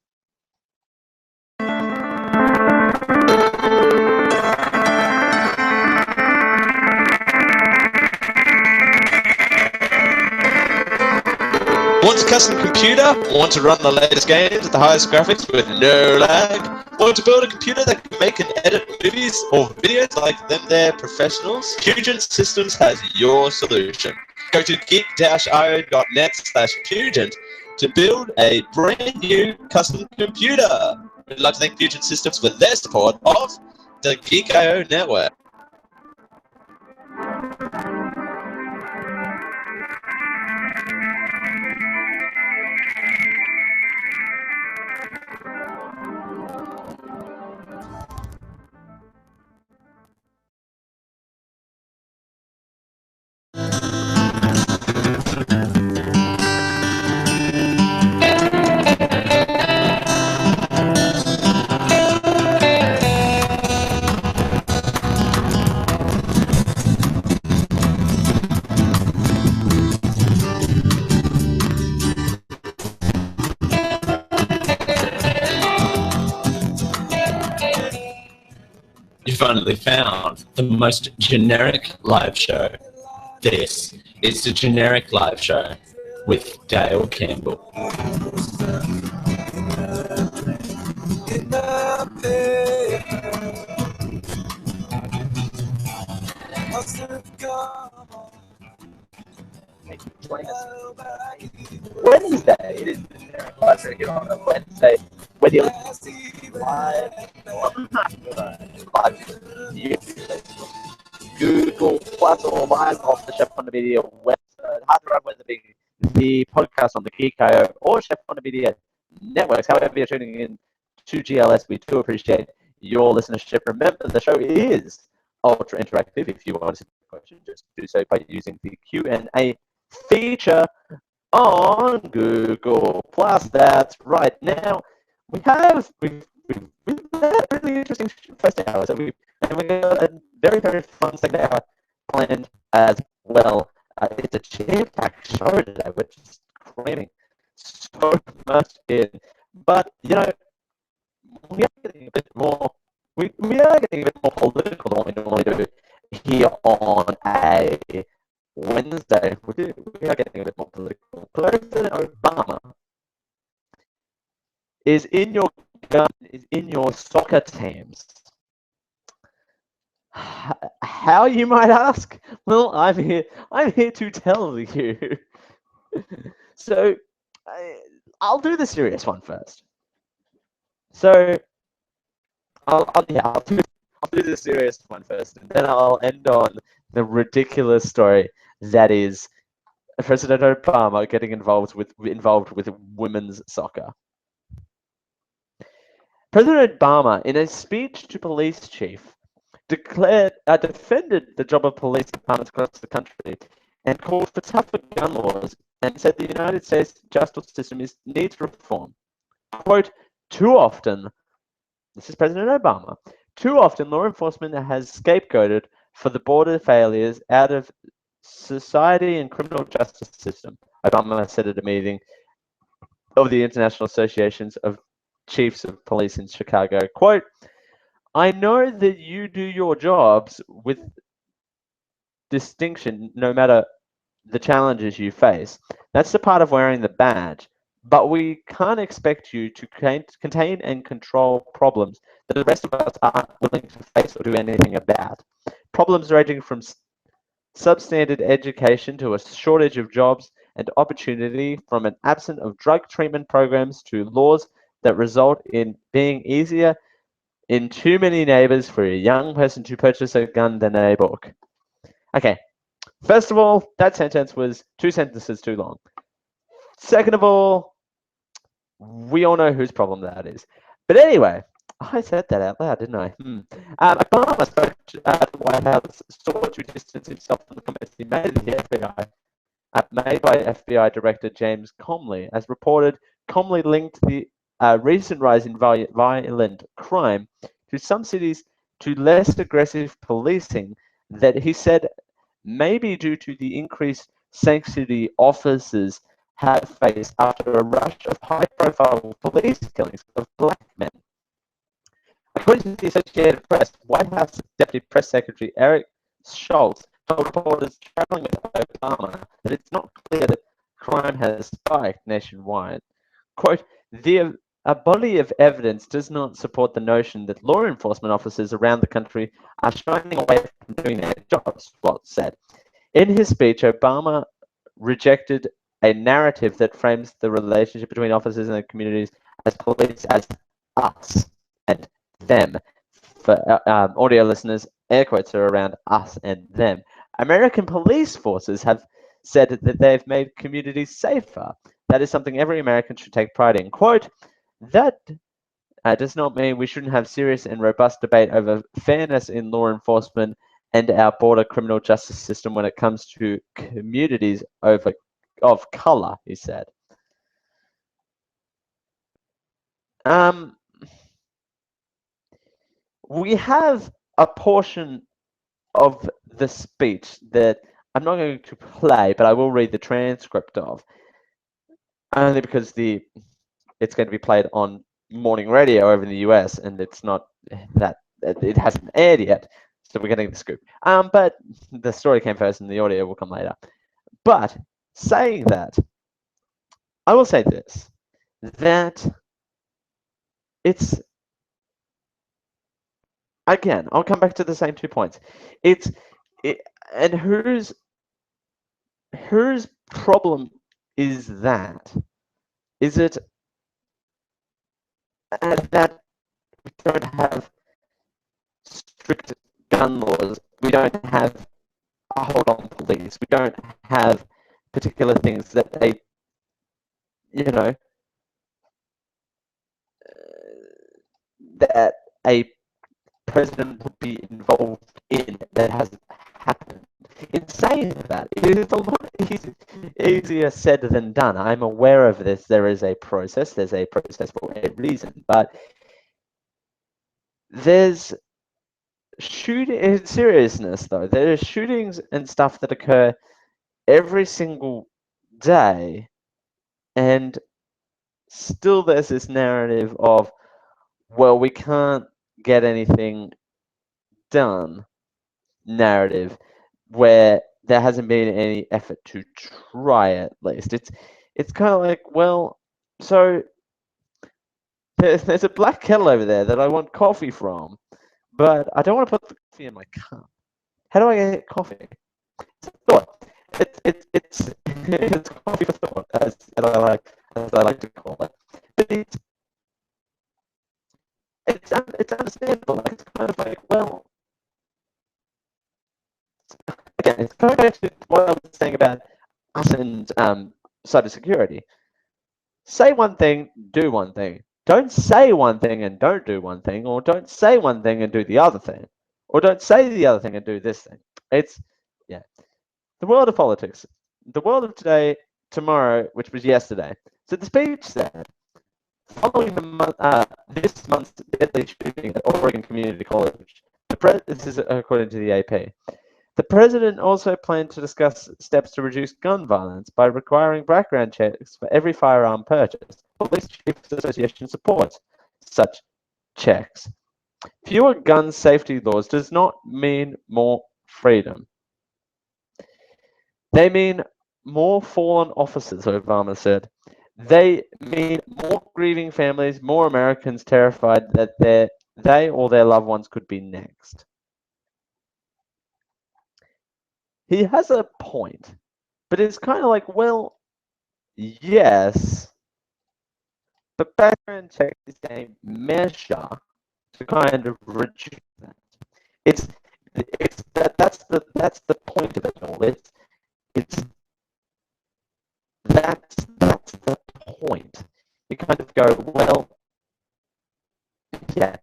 Want a custom computer? Want to run the latest games at the highest graphics with no lag? Want to build a computer that can make and edit movies or videos like them they're professionals? Pugent Systems has your solution. Go to geek-io.net/Pugent to build a brand new custom computer. We'd like to thank Pugent Systems for their support of the Geek.io network. You finally found the most generic live show. This is the Generic Live Show with Dale Campbell. Wednesday. It is the Generic Live Show here on a Wednesday. Whether you're live Google Plus or live off the Chef on the Media website, hard to run whether being the podcast on the Geek.io or Chef on the Media networks. However you're tuning in to GLS, we do appreciate your listenership. Remember, the show is ultra interactive. If you want to ask a question, just do so by using the Q&A feature on Google Plus. That's right. Now we've had a really interesting first hour, so we got a very, very fun second hour planned as well. It's a jam-packed show today. We're just cramming so much in, but you know, we are getting a bit more. We are getting a bit more political than we normally do here on a Wednesday. We are getting a bit more political. President Obama is in your soccer teams. How, you might ask? Well, I'm here to tell you. So I'll do the serious one first. So I'll do the serious one first, and then I'll end on the ridiculous story that is President Obama getting involved with women's soccer. President Obama, in a speech to police chief, defended the job of police departments across the country and called for tougher gun laws and said the United States justice system needs reform. Quote, too often, this is President Obama, too often law enforcement has scapegoated for the border failures out of society and criminal justice system, Obama said at a meeting of the International Associations of Chiefs of Police in Chicago. Quote, I know that you do your jobs with distinction no matter the challenges you face. That's the part of wearing the badge. But we can't expect you to contain and control problems that the rest of us aren't willing to face or do anything about. Problems ranging from substandard education to a shortage of jobs and opportunity, from an absence of drug treatment programs to laws that result in being easier in too many neighbors for a young person to purchase a gun than a book. Okay, first of all, that sentence was 2 sentences too long. Second of all, we all know whose problem that is. But anyway, I said that out loud, didn't I? Obama spoke at the White House, sought to distance himself from the comments he made to the FBI, made by FBI Director James Comey. As reported, Comey linked the recent rise in violent crime to some cities to less aggressive policing that he said may be due to the increased sanctity officers have faced after a rush of high-profile police killings of black men. According to the Associated Press, White House Deputy Press Secretary Eric Schultz told reporters traveling with Obama that it's not clear that crime has spiked nationwide. Quote, a body of evidence does not support the notion that law enforcement officers around the country are shying away from doing their jobs, Schultz said. In his speech, Obama rejected a narrative that frames the relationship between officers and their communities as police as us and them. For audio listeners, air quotes are around us and them. American police forces have said that they've made communities safer. That is something every American should take pride in. Quote, that does not mean we shouldn't have serious and robust debate over fairness in law enforcement and our broader criminal justice system when it comes to communities of color, he said. We have a portion of the speech that I'm not going to play, but I will read the transcript of, only because it's going to be played on morning radio over in the US, and it's not that it hasn't aired yet, so we're getting the scoop. But the story came first, and the audio will come later. But saying that, I will say this: that it's, again, I'll come back to the same 2 points. And whose problem is that? Is it that we don't have strict gun laws? We don't have a hold on police. We don't have particular things that that a president would be involved in that hasn't happened. In saying that, it is a lot easier said than done. I'm aware of this. There is a process. There's a process for a reason. But there's in seriousness, though, there are shootings and stuff that occur every single day, and still there's this narrative of, well, we can't get anything done narrative, where there hasn't been any effort to try at least. It's kind of like, well, so there's a black kettle over there that I want coffee from, but I don't want to put the coffee in my cup. How do I get coffee? It's thought. It's coffee for thought, as I like to call it. But it's understandable. It's kind of like, well, again, it's going back to what I was saying about us and cybersecurity. Say one thing, do one thing. Don't say one thing and don't do one thing, or don't say one thing and do the other thing, or don't say the other thing and do this thing. It's, yeah. The world of politics. The world of today, tomorrow, which was yesterday. So the speech said, following this month's deadly shooting at Oregon Community College, this is according to the AP. The president also planned to discuss steps to reduce gun violence by requiring background checks for every firearm purchase. Police Chiefs Association supports such checks. Fewer gun safety laws does not mean more freedom. They mean more fallen officers, Obama said. They mean more grieving families, more Americans terrified that they or their loved ones could be next. He has a point, but it's kind of like, well, yes, but background check is a measure to kind of reduce that. That's the point of it all. That's the point. You kind of go, well, yeah,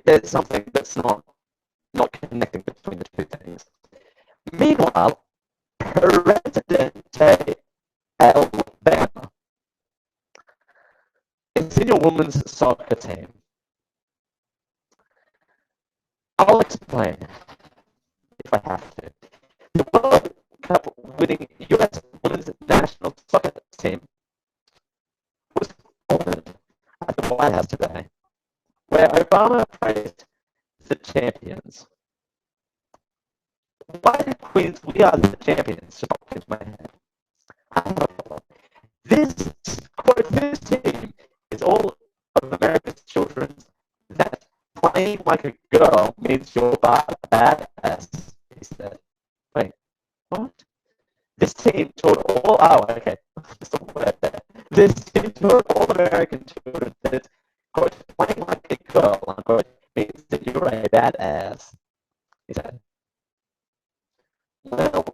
there's something that's not connecting between the two things. Meanwhile, Presidente Alabama is in your women's soccer team. I'll explain if I have to. The World Cup winning U.S. women's national soccer team White House today, where Obama praised the champions. Why the Queens? We are the champions. So in my head. This quote, this team is all of America's children that playing like a girl means you're badass. He said. Wait, what? This team taught all. Oh, okay. This team taught all American children that quote, playing like a girl unquote, means that you're a badass. He said. Well,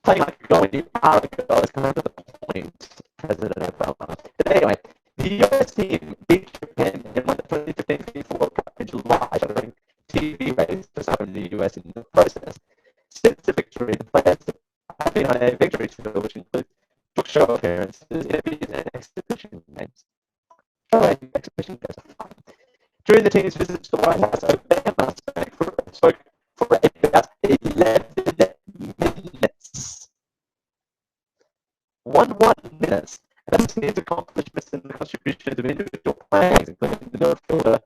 playing like a girl when you are a girl is kind of the point, President Obama. But anyway, the US team beat Japan in the 2015 FIFA World Cup in July, showing TV ratings for some in the US in the process. Since the victory, the players have been on a victory tour, which includes book show appearances, interviews, and exhibition games. Exhibition games are fun. During the team's visit to the White House, Obama spoke for about 11 minutes. 1 minutes. And that's his accomplishments and the contributions of individual players, including the midfielder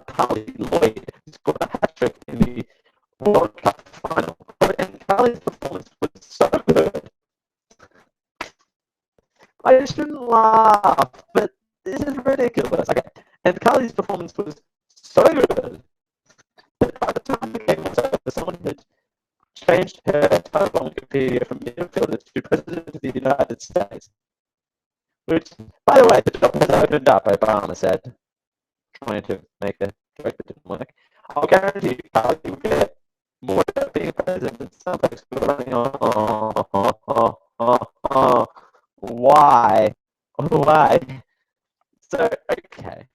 Carly Lloyd, who scored a hat-trick in the World Cup final. And Carly's performance was so good. I shouldn't laugh, but this is ridiculous. Okay. And Carly's performance was so good that by the time the game was over, someone had changed her title on Wikipedia from midfielder to President of the United States. Which, by the way, the job has opened up, Obama said, trying to make a joke that didn't work. I'll guarantee you, Carly, will get more than being president than some folks who are running on. Why? Why? So, okay.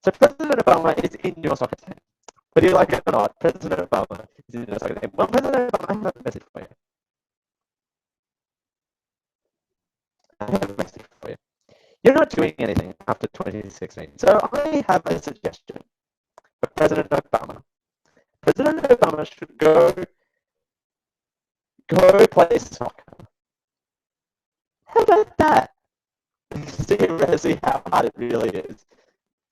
So President Obama is in your soccer team. Whether you like it or not, President Obama is in your soccer team. Well, President Obama, I have a message for you. I have a message for you. You're not doing anything after 2016. So I have a suggestion for President Obama. President Obama should go play soccer. How about that? See how hard it really is.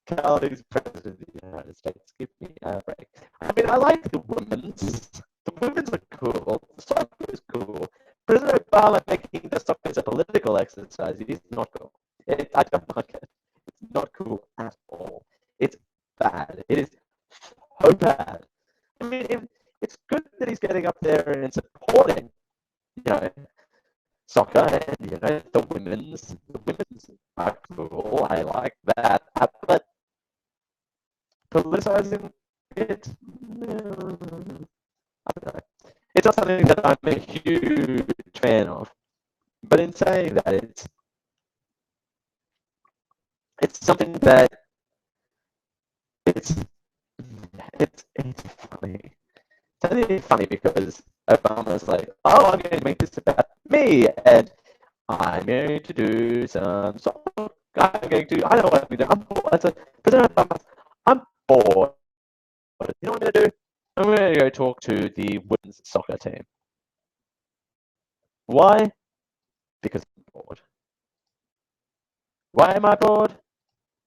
Carly's president of the United States. Give me a break. I mean, I like the women's. The women's are cool. The soccer is cool. President Obama making the soccer as a political exercise is not cool. I don't like it. It's not cool at all. It's bad. It is so bad. I mean, it's good that he's getting up there and supporting, soccer and, the women's. The women's are cool. I like that. But politicizing it, I don't know. It's not something that I'm a huge fan of. But in saying that, it's something that it's funny. It's only funny because Obama's like, oh, I'm going to make this about me, and I'm going to do some soccer. I don't know what I'm going to do. I'm bored. So, President Obama, I'm bored. You know what I'm going to do? I'm going to go talk to the women's soccer team. Why? Because I'm bored. Why am I bored?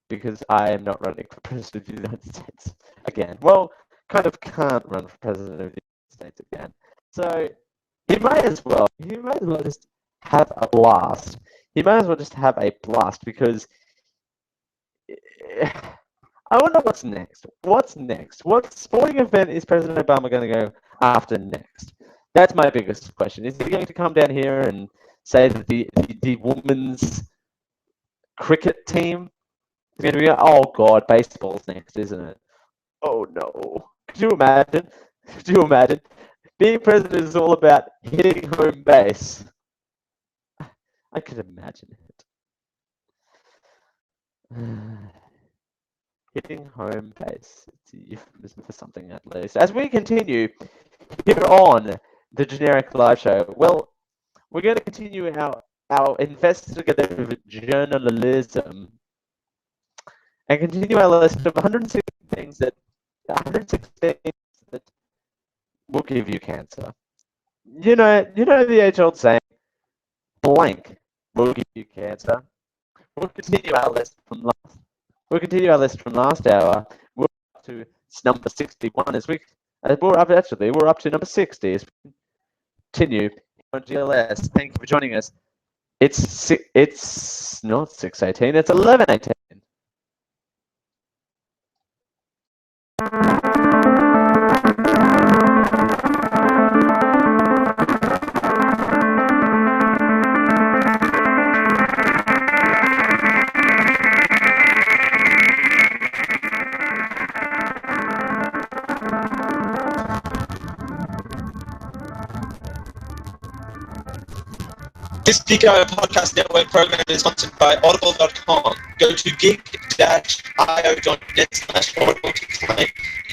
Because I am not running for president of the United States again. Well, kind of can't run for president of the United States again. So you might as well just have a blast. You might as well just have a blast because I wonder what's next. What's next? What sporting event is President Obama going to go after next? That's my biggest question. Is he going to come down here and say that the women's cricket team is going to be, oh God, baseball's next, isn't it? Oh no. Could you imagine? Could you imagine? Being president is all about hitting home base. I could imagine it. Hitting home base. It's a euphemism for something at least. As we continue here on the Generic Live Show, well, we're going to continue our investigative journalism and continue our list of 106 things that will give you cancer. You know the age-old saying, blank will give you cancer. We'll continue our list from last hour. We're up to number 61 we're up to number 60 as we continue on GLS. Thank you for joining us. It's not 6:18, it's 11:18. This Pico Podcast Network program is sponsored by Audible.com. Go to geek-io.net/audible to claim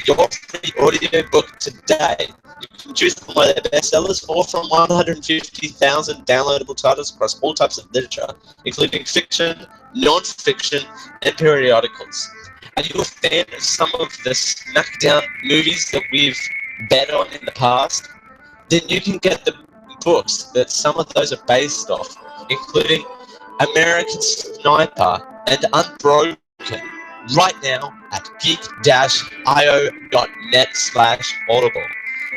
your free audio book today. You can choose from one of their bestsellers or from 150,000 downloadable titles across all types of literature, including fiction, non-fiction, and periodicals. Are you a fan of some of the smackdown movies that we've bet on in the past? Then you can get the books that some of those are based off, including American Sniper and Unbroken, right now at geek-io.net/audible.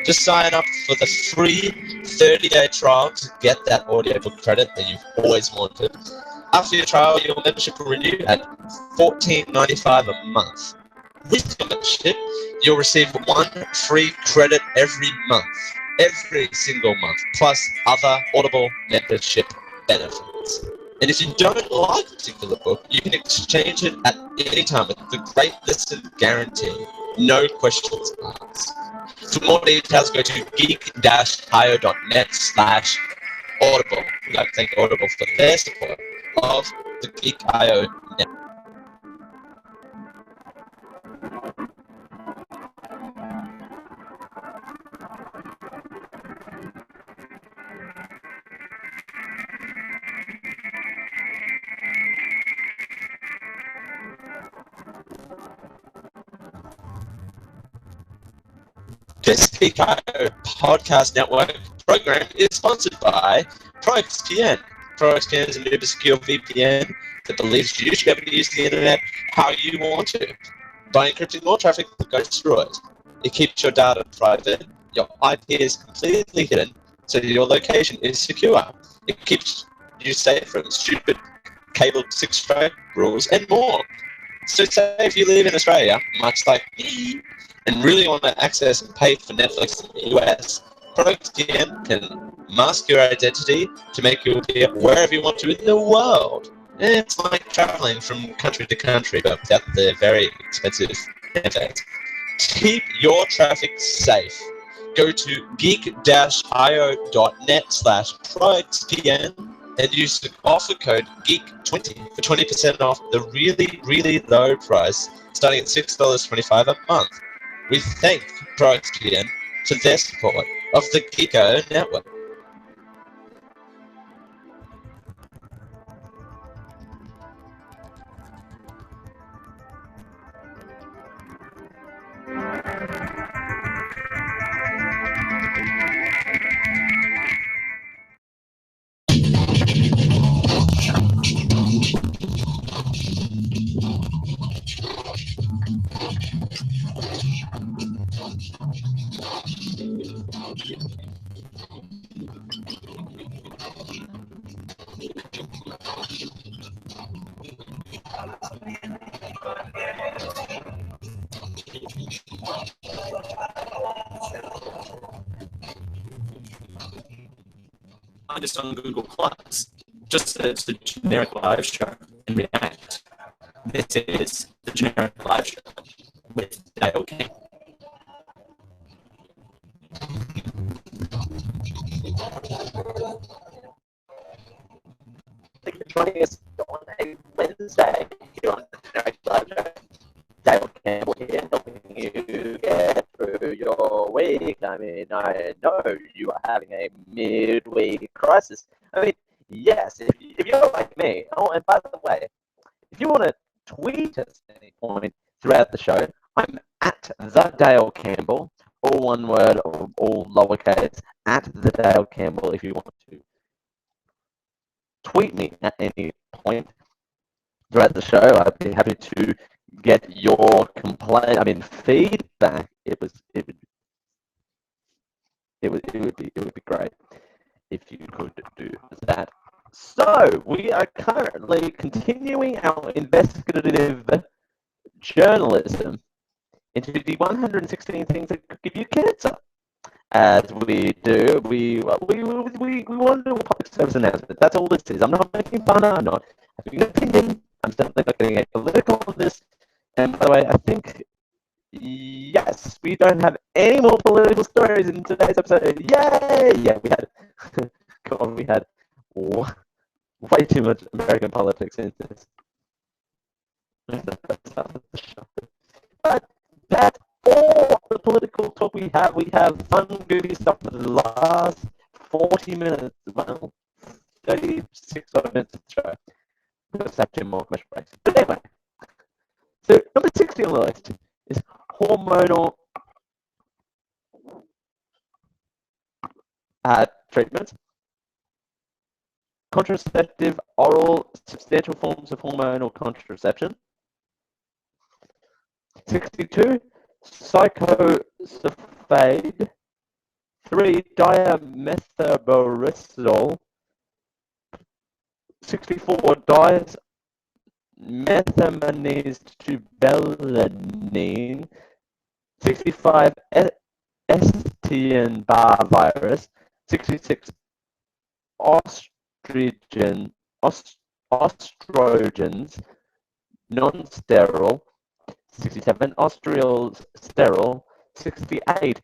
Just sign up for the free 30-day trial to get that audiobook credit that you've always wanted. After your trial, your membership will renew at $14.95 a month. With your membership, you'll receive one free credit every month. Every single month, plus other Audible membership benefits. And if you don't like a particular book, you can exchange it at any time with the Great Listen Guarantee. No questions asked. For more details, go to geek-io.net/audible. We'd like to thank Audible for their support of the Geek.io network. This Pico Podcast Network program is sponsored by ProXPN. ProXPN is a new secure VPN that believes you should be able to use the internet how you want to, by encrypting all traffic that goes through it. It keeps your data private, your IP is completely hidden, so your location is secure. It keeps you safe from stupid cable six-strike rules and more. So say if you live in Australia, much like me, and really want to access and pay for Netflix in the US, ProXPN can mask your identity to make you appear wherever you want to in the world. It's like traveling from country to country, but without the very expensive effect. To keep your traffic safe, go to geek-io.net/ProXPN and use the offer code GEEK20 for 20% off the really, really low price, starting at $6.25 a month. We thank ProXPN for their support of the Geek.io network. Find us on Google Plus. Just search the generic live show and react. This is the generic live show with Dale King. Thank you for joining us on a Wednesday here on the Generic Live Show. Dale Campbell here, helping you get through your week. I mean, I know you are having a midweek crisis. I mean, yes, if you're like me, oh, and by the way, if you want to tweet us at any point throughout the show, I'm at the Dale Campbell, all one word, all lowercase, at the Dale Campbell if you want to tweet me at any point throughout the show. I'd be happy to get your feedback. It would be great if you could do that. So we are currently continuing our investigative journalism into the 116 things that could give you cancer. As we do, we want to do a public service announcement. That's all this is. I'm not making fun. I'm not having an opinion. I'm certainly not getting political on this. And by the way, I think, yes, we don't have any more political stories in today's episode. Yay! Yeah, we had, God, we had way too much American politics in this. But that's all the political talk we have. We have fun, goofy stuff for the last 40 minutes. Well, 36 minutes of the show. We'll just have 2 more commercial breaks. But anyway, so number 60 on the list is hormonal treatments. Contraceptive, oral, substantial forms of hormonal contraception. 62, psychosulfide. 3, dimethoborosol. 64, methamanized tuberculin. 65, Epstein-Barr virus. 66, ostrogens, non-sterile. 67, ostrials sterile. 68,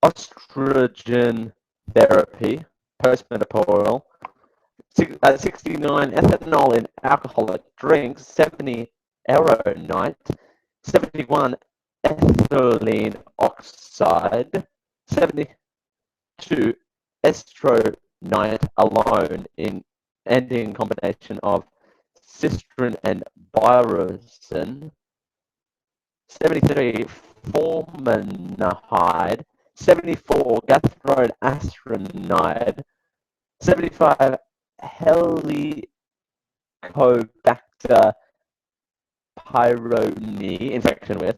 estrogen therapy, postmenopausal. 69, ethanol in alcoholic drinks. 70, aeronite. 71, ethylene oxide. 72, estronite alone in combination of cistern and pyrosin. 73, formaldehyde. 74, gastroacinide. 75, Helicobacter pylori, infection with.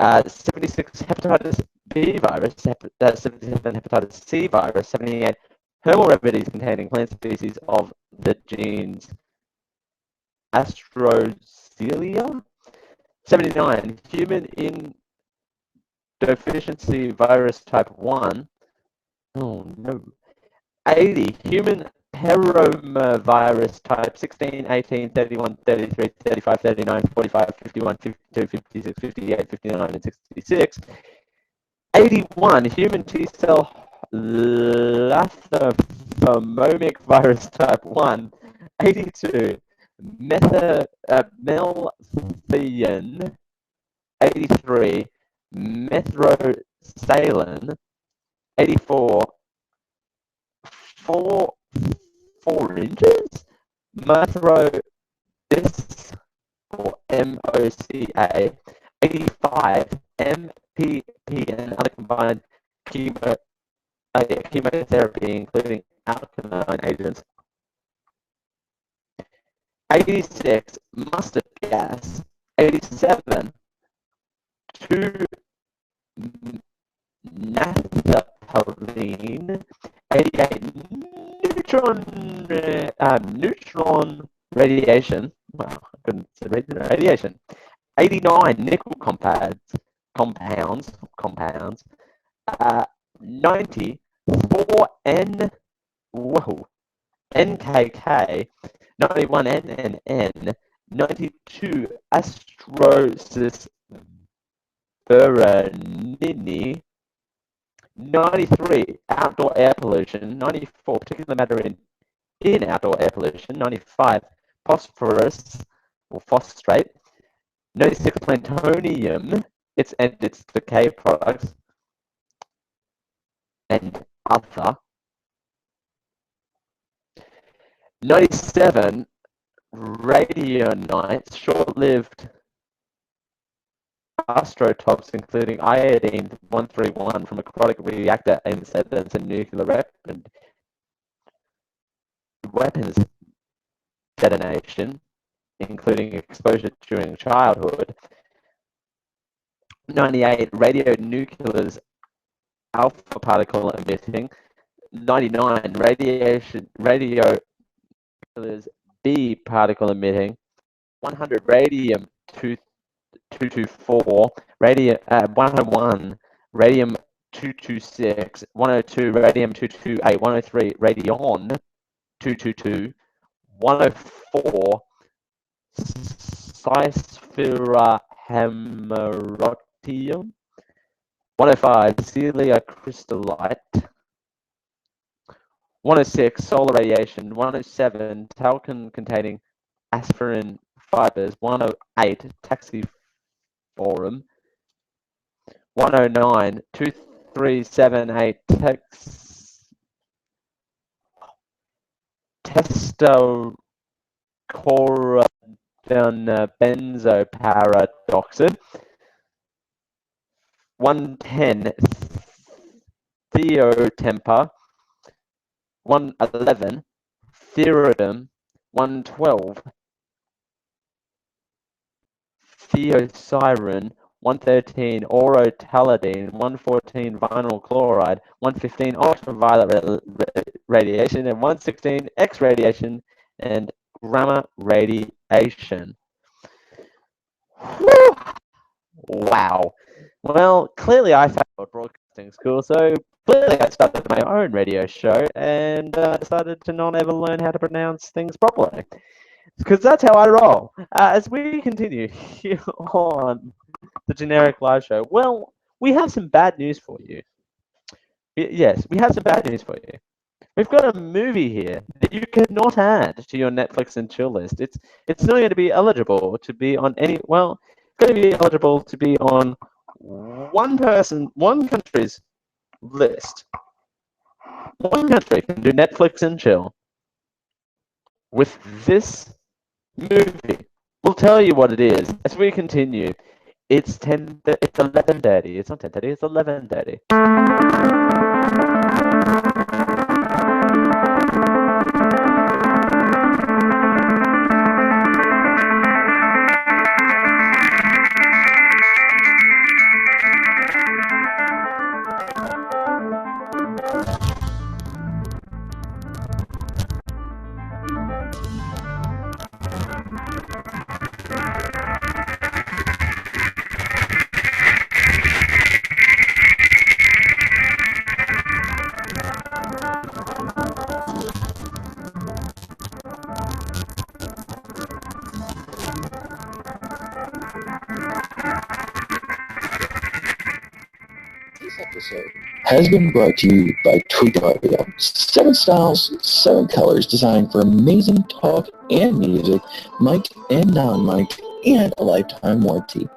76, hepatitis B virus. 77, hepatitis C virus. 78, herbal remedies containing plant species of the genes Astrozelia. 79, human immunodeficiency virus type 1. Oh no. 80, human peromavirus type 16, 18, 31, 33, 35, 39, 45, 51, 52, 56, 58, 59, and 66. 81, human T-cell lymphomonic virus type 1. 82, melphalan. 83, metrosalin. 84, 4 inches, Mithrodis, or MOCA. 85, MPP and other combined chemotherapy, including alkaline agents. 86, mustard gas. 87, 2 naphthalene. 88, neutron radiation. Wow, I couldn't say radiation. 89, nickel compounds. 90, 4N. Whoa. NKK. 91, NNN. 92, astrospermini. 93, outdoor air pollution. 94, particular matter in outdoor air pollution. 95, phosphorus or phosphate. 96, plutonium, its decay products and other. 97, radionites, short-lived astrotops, including iodine-131 from a aquatic reactor aimed at a nuclear weapons detonation, including exposure during childhood. 98 radionuclears alpha particle emitting. 99 radionuclears B particle emitting. 100 radium 224, 101 radium 226, 102 radium 228, 103 radion 222, 104 Cysphyra hemerotium, 105 Celia crystallite, 106 solar radiation, 107 talcum containing aspirin fibers, 108 taxiforum, 109 2378 testocorodonbenzoparadoxid, 110 theotempa, 111 theoridum, 112 theosiren, 113 orotalidine, 114 vinyl chloride, 115 ultraviolet radiation, and 116 X radiation and gamma radiation. Whew. Wow. Well, clearly I failed broadcasting school, so clearly I started my own radio show and decided to not ever learn how to pronounce things properly. Because that's how I roll. As we continue here on the Generic Live Show, well, we have some bad news for you. Yes, we have some bad news for you. We've got a movie here that you cannot add to your Netflix and chill list. It's not going to be eligible to be on any. Well, it's going to be eligible to be on one country's list. One country can do Netflix and chill with this movie. We'll tell you what it is as we continue. It's 11:30. It's not 10:30. It's 11:30. This episode has been brought to you by Tweak Audio. 7 styles, 7 colors designed for amazing talk and music, mic'd and non-mic'd, and a lifetime warranty.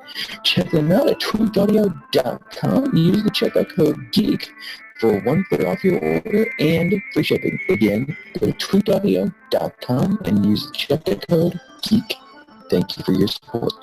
Check them out at tweakedaudio.com. Use the checkout code GEEK for 1 foot off your order and free shipping. Again, go to tweakedaudio.com and use the checkout code GEEK. Thank you for your support.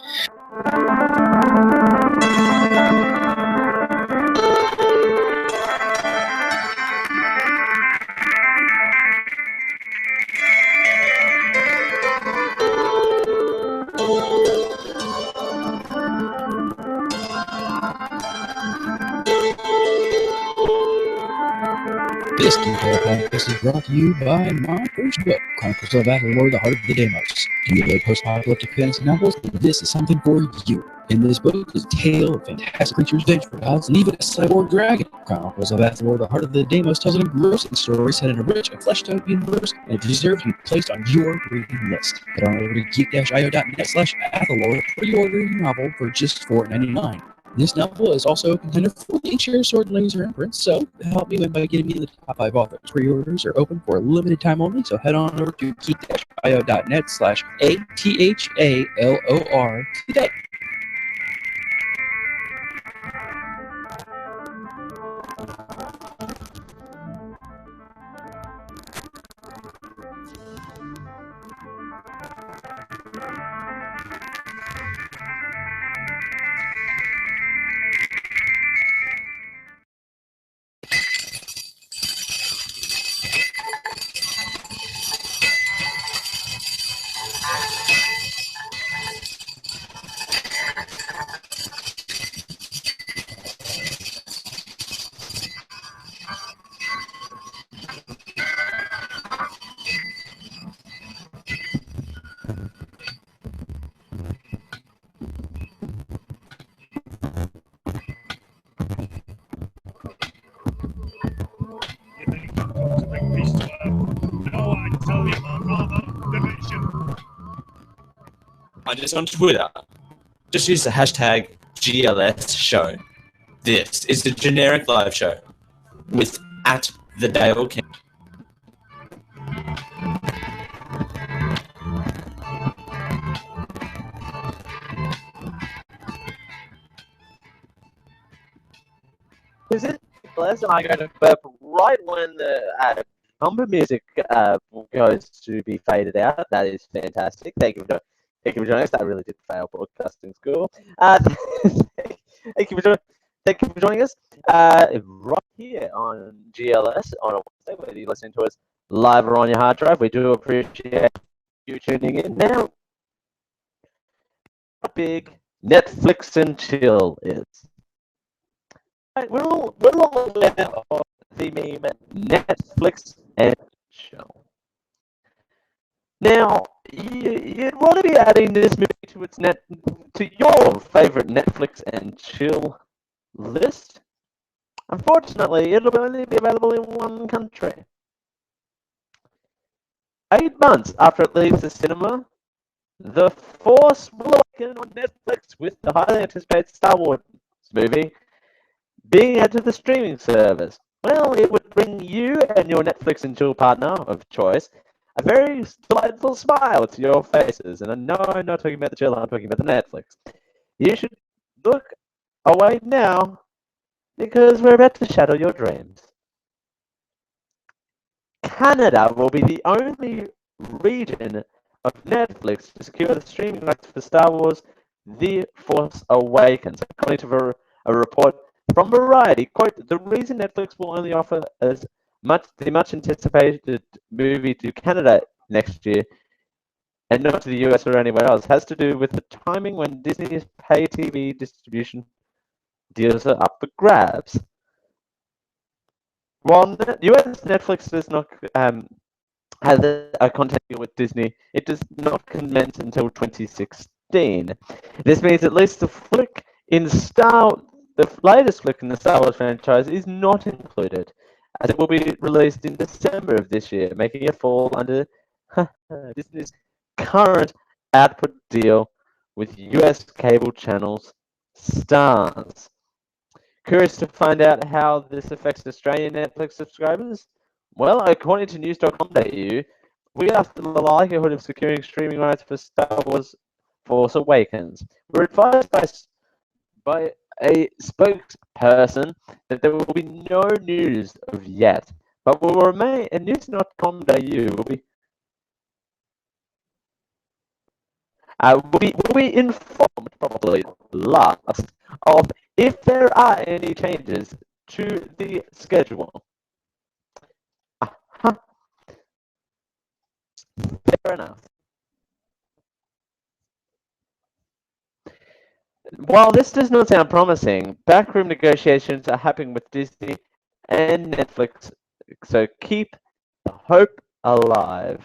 This detail podcast is brought to you by my first book, Chronicles of Athalor, The Heart of the Deimos. Do you like post-apocalyptic fantasy novels? This is something for you. In this book is a tale of fantastic creatures, adventure gods, and even a cyborg dragon. Chronicles of Athalor, The Heart of the Deimos tells an engrossing story set in a rich and fleshed-out universe, and it deserves to be placed on your reading list. Head on over to geek-io.net/Athalor for your order your novel for just $4.99. This novel is also a contender for Nature, Sword, Laser, and Prince, so help me win by getting me the top 5 authors. Pre-orders are open for a limited time only, so head on over to geek-io.net/ATHALOR today. just on Twitter, just use the hashtag GLS show. This is the generic live show with @TheDaleKing. Is it Nicholas and I go to burp right when the number music goes to be faded out? That is fantastic. Thank you for joining us. I really did fail broadcasting school. Thank you for joining us right here on GLS on a Wednesday, whether you're listening to us live or on your hard drive. We do appreciate you tuning in. Now, how big Netflix and chill is. We're all aware of the meme Netflix and chill. Now, you'd want to be adding this movie to your favorite Netflix and chill list. Unfortunately, it'll only be available in one country. 8 months after it leaves the cinema, The Force will awaken on Netflix with the highly anticipated Star Wars movie being added to the streaming service. Well, it would bring you and your Netflix and chill partner of choice a very delightful smile to your faces. And no, I'm not talking about the chill, I'm talking about the Netflix. You should look away now because we're about to shadow your dreams. Canada will be the only region of Netflix to secure the streaming rights for Star Wars The Force Awakens. According to a report from Variety, quote, the reason Netflix will only offer the much anticipated movie to Canada next year and not to the US or anywhere else has to do with the timing when Disney's pay TV distribution deals are up for grabs. While US Netflix does not have a content deal with Disney, it does not commence until 2016. This means at least the latest flick in the Star Wars franchise is not included, as it will be released in December of this year, making it fall under Disney's current output deal with US cable channels Stars. Curious to find out how this affects Australian Netflix subscribers? Well, according to news.com.au, we asked the likelihood of securing streaming rights for Star Wars Force Awakens. We're advised by a spokesperson that there will be no news of yet, but will remain, and news.com.au will be informed probably last of if there are any changes to the schedule. Fair enough. While this does not sound promising, backroom negotiations are happening with Disney and Netflix, so keep the hope alive.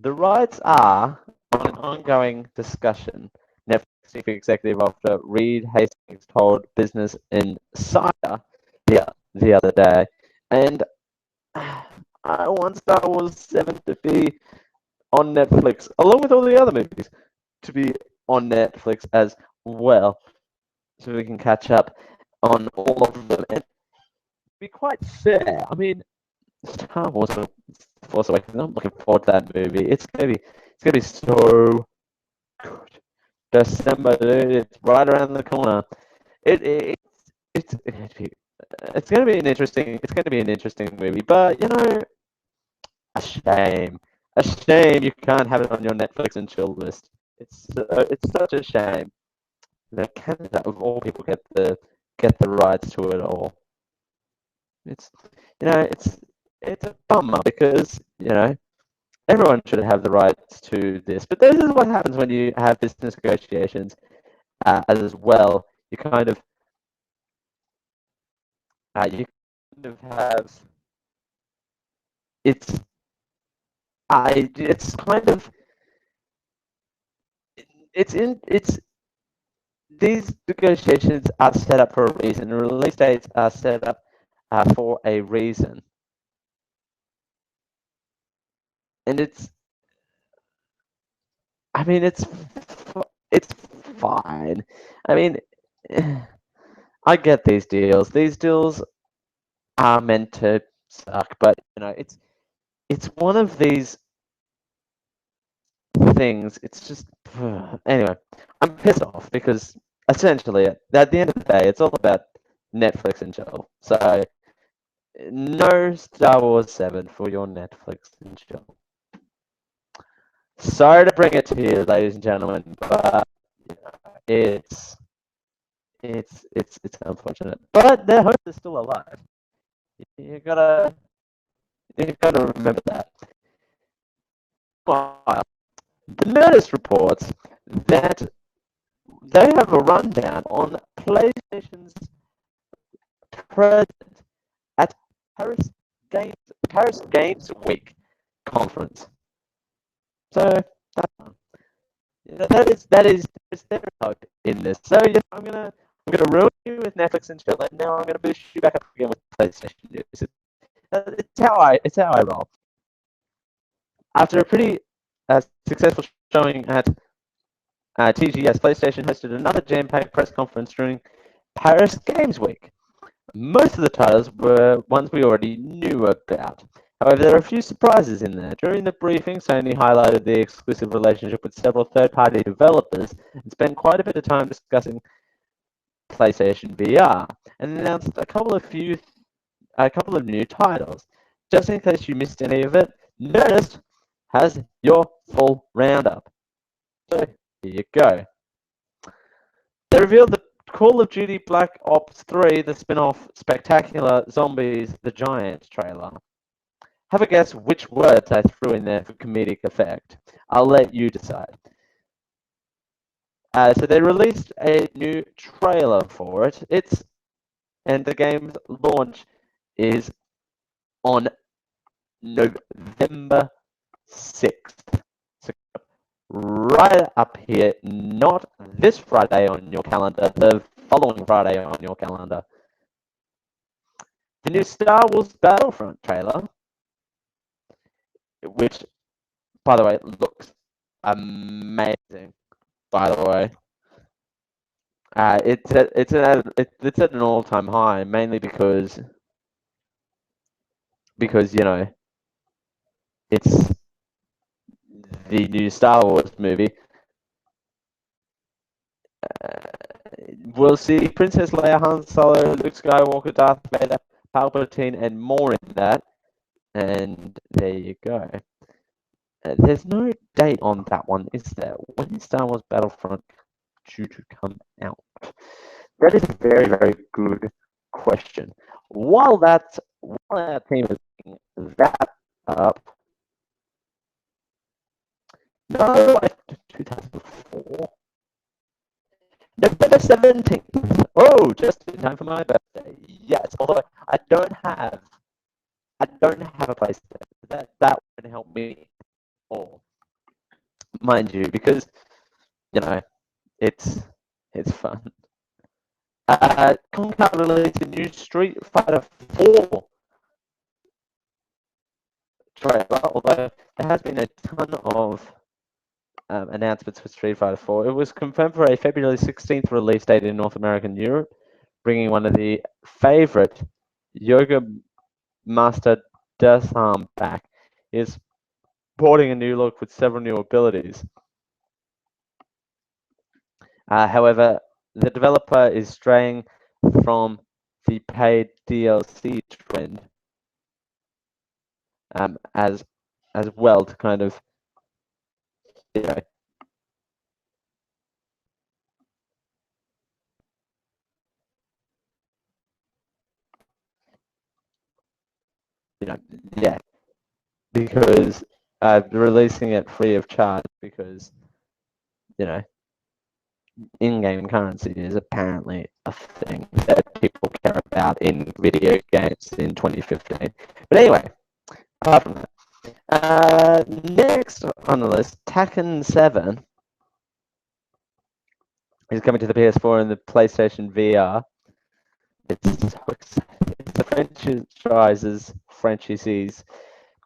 The rights are on an ongoing discussion. Netflix chief executive officer Reed Hastings told Business Insider the other day, and I want Star Wars 7 to be on Netflix, along with all the other movies, to be on Netflix as well, so we can catch up on all of them. And to be quite fair, I mean, Star Wars Force Awakens, I'm looking forward to that movie. It's gonna be so good. December, dude, it's right around the corner. It's gonna be an interesting movie, but you know, a shame you can't have it on your Netflix and chill list. It's such a shame that Canada of all people get the rights to it all. It's a bummer because everyone should have the rights to this, but this is what happens when you have business negotiations as well. You kind of have it's these negotiations are set up for a reason. The release dates are set up for a reason, and I mean, it's fine. I mean, I get these deals. These deals are meant to suck, but you know, it's one of these things. It's just anyway. I'm pissed off because essentially, at the end of the day, it's all about Netflix and chill. So no Star Wars 7 for your Netflix and chill. Sorry to bring it to you, ladies and gentlemen, but you know, it's unfortunate. But their host is still alive. You gotta remember that. Meanwhile, the Nerdist reports that they have a rundown on PlayStation's present at Paris Games Week conference. So that is stereotype in this. So you know, I'm gonna ruin you with Netflix and chill, and now I'm gonna boost you back up again with PlayStation news. It's how I roll. After a pretty successful showing at TGS, PlayStation hosted another jam-packed press conference during Paris Games Week. Most of the titles were ones we already knew about. However, there are a few surprises in there. During the briefing, Sony highlighted the exclusive relationship with several third-party developers and spent quite a bit of time discussing PlayStation VR and announced a couple of new titles. Just in case you missed any of it, Nerdist has your full roundup. So here you go. They revealed the Call of Duty Black Ops 3, the spin-off Spectacular Zombies the Giant trailer. Have a guess which words I threw in there for comedic effect. I'll let you decide. So they released a new trailer for it. And the game's launch is on November 6th. So right up here, not this Friday on your calendar, the following Friday on your calendar. The new Star Wars Battlefront trailer, which, by the way, looks amazing. By the way, it's at an all-time high, mainly because you know it's the new Star Wars movie. We'll see Princess Leia, Han Solo, Luke Skywalker, Darth Vader, Palpatine, and more in that. And there you go. There's no date on that one, is there? When is Star Wars Battlefront due to come out? That is a very, very good question. While our team is looking that up, no, 2004. November 17th. Oh, just in time for my birthday. Yes, although I don't have a PlayStation. That would help me, or mind you, because you know it's fun. Comcast released a new Street Fighter 4 trailer, although there has been a ton of announcements for Street Fighter 4. It was confirmed for a February 16th release date in North America and Europe, bringing one of the favorite Yoga Master Dasam back. Is porting a new look with several new abilities. However, the developer is straying from the paid DLC trend as well to kind of, you know, yeah, because releasing it free of charge because, you know, in-game currency is apparently a thing that people care about in video games in 2015. But anyway, apart from that, next on the list, Tekken 7 is coming to the PS4 and the PlayStation VR. It's so exciting. It's the franchise's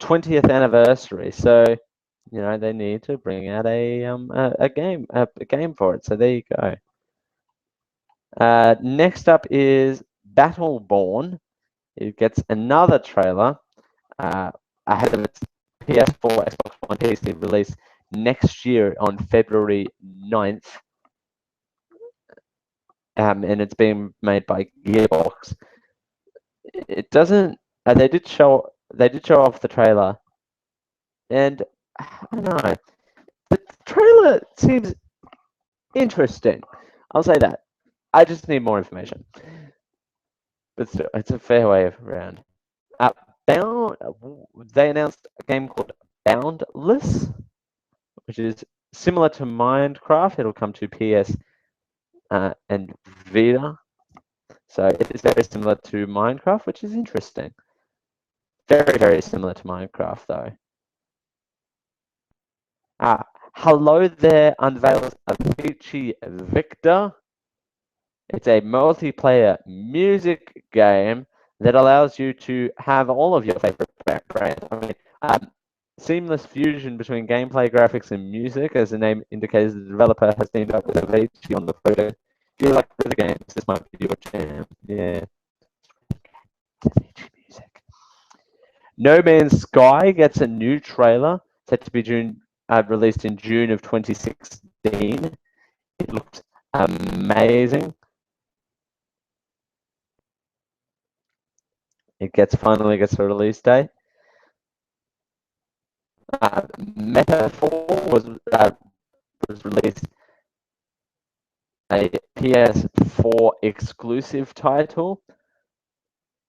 20th anniversary. So, you know, they need to bring out a game for it. So there you go. Next up is Battleborn. It gets another trailer ahead of its PS4, Xbox One, PC release next year on February 9th. And it's being made by Gearbox. It doesn't. They did show off the trailer, and I don't know. The trailer seems interesting. I'll say that. I just need more information. But still, it's a fair way around. They announced a game called Boundless, which is similar to Minecraft. It'll come to PS and Vita. So it is very similar to Minecraft, which is interesting. Very, very similar to Minecraft, though. Hello There unveils Avicii Victor. It's a multiplayer music game that allows you to have all of your favorite brands. I mean, seamless fusion between gameplay, graphics, and music. As the name indicates, the developer has teamed up with Avicii on the photo. If you like the games, this might be your jam. Yeah. Avicii music. No Man's Sky gets a new trailer set to be released in June of 2016. It looks amazing. It finally gets a release date. Metaphor was released, a PS4 exclusive title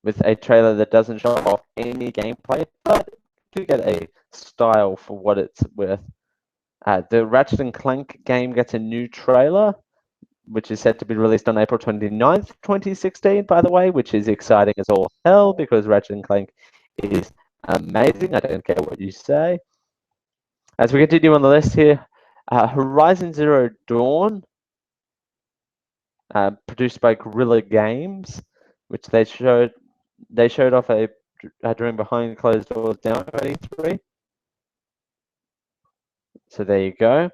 with a trailer that doesn't show off any gameplay, but you get a style for what it's worth. The Ratchet and Clank game gets a new trailer, which is set to be released on April 29th, 2016, by the way, which is exciting as all hell because Ratchet and Clank is amazing. I don't care what you say. As we continue on the list here, Horizon Zero Dawn, produced by Guerrilla Games, which they showed off during behind closed doors down at E3. So there you go.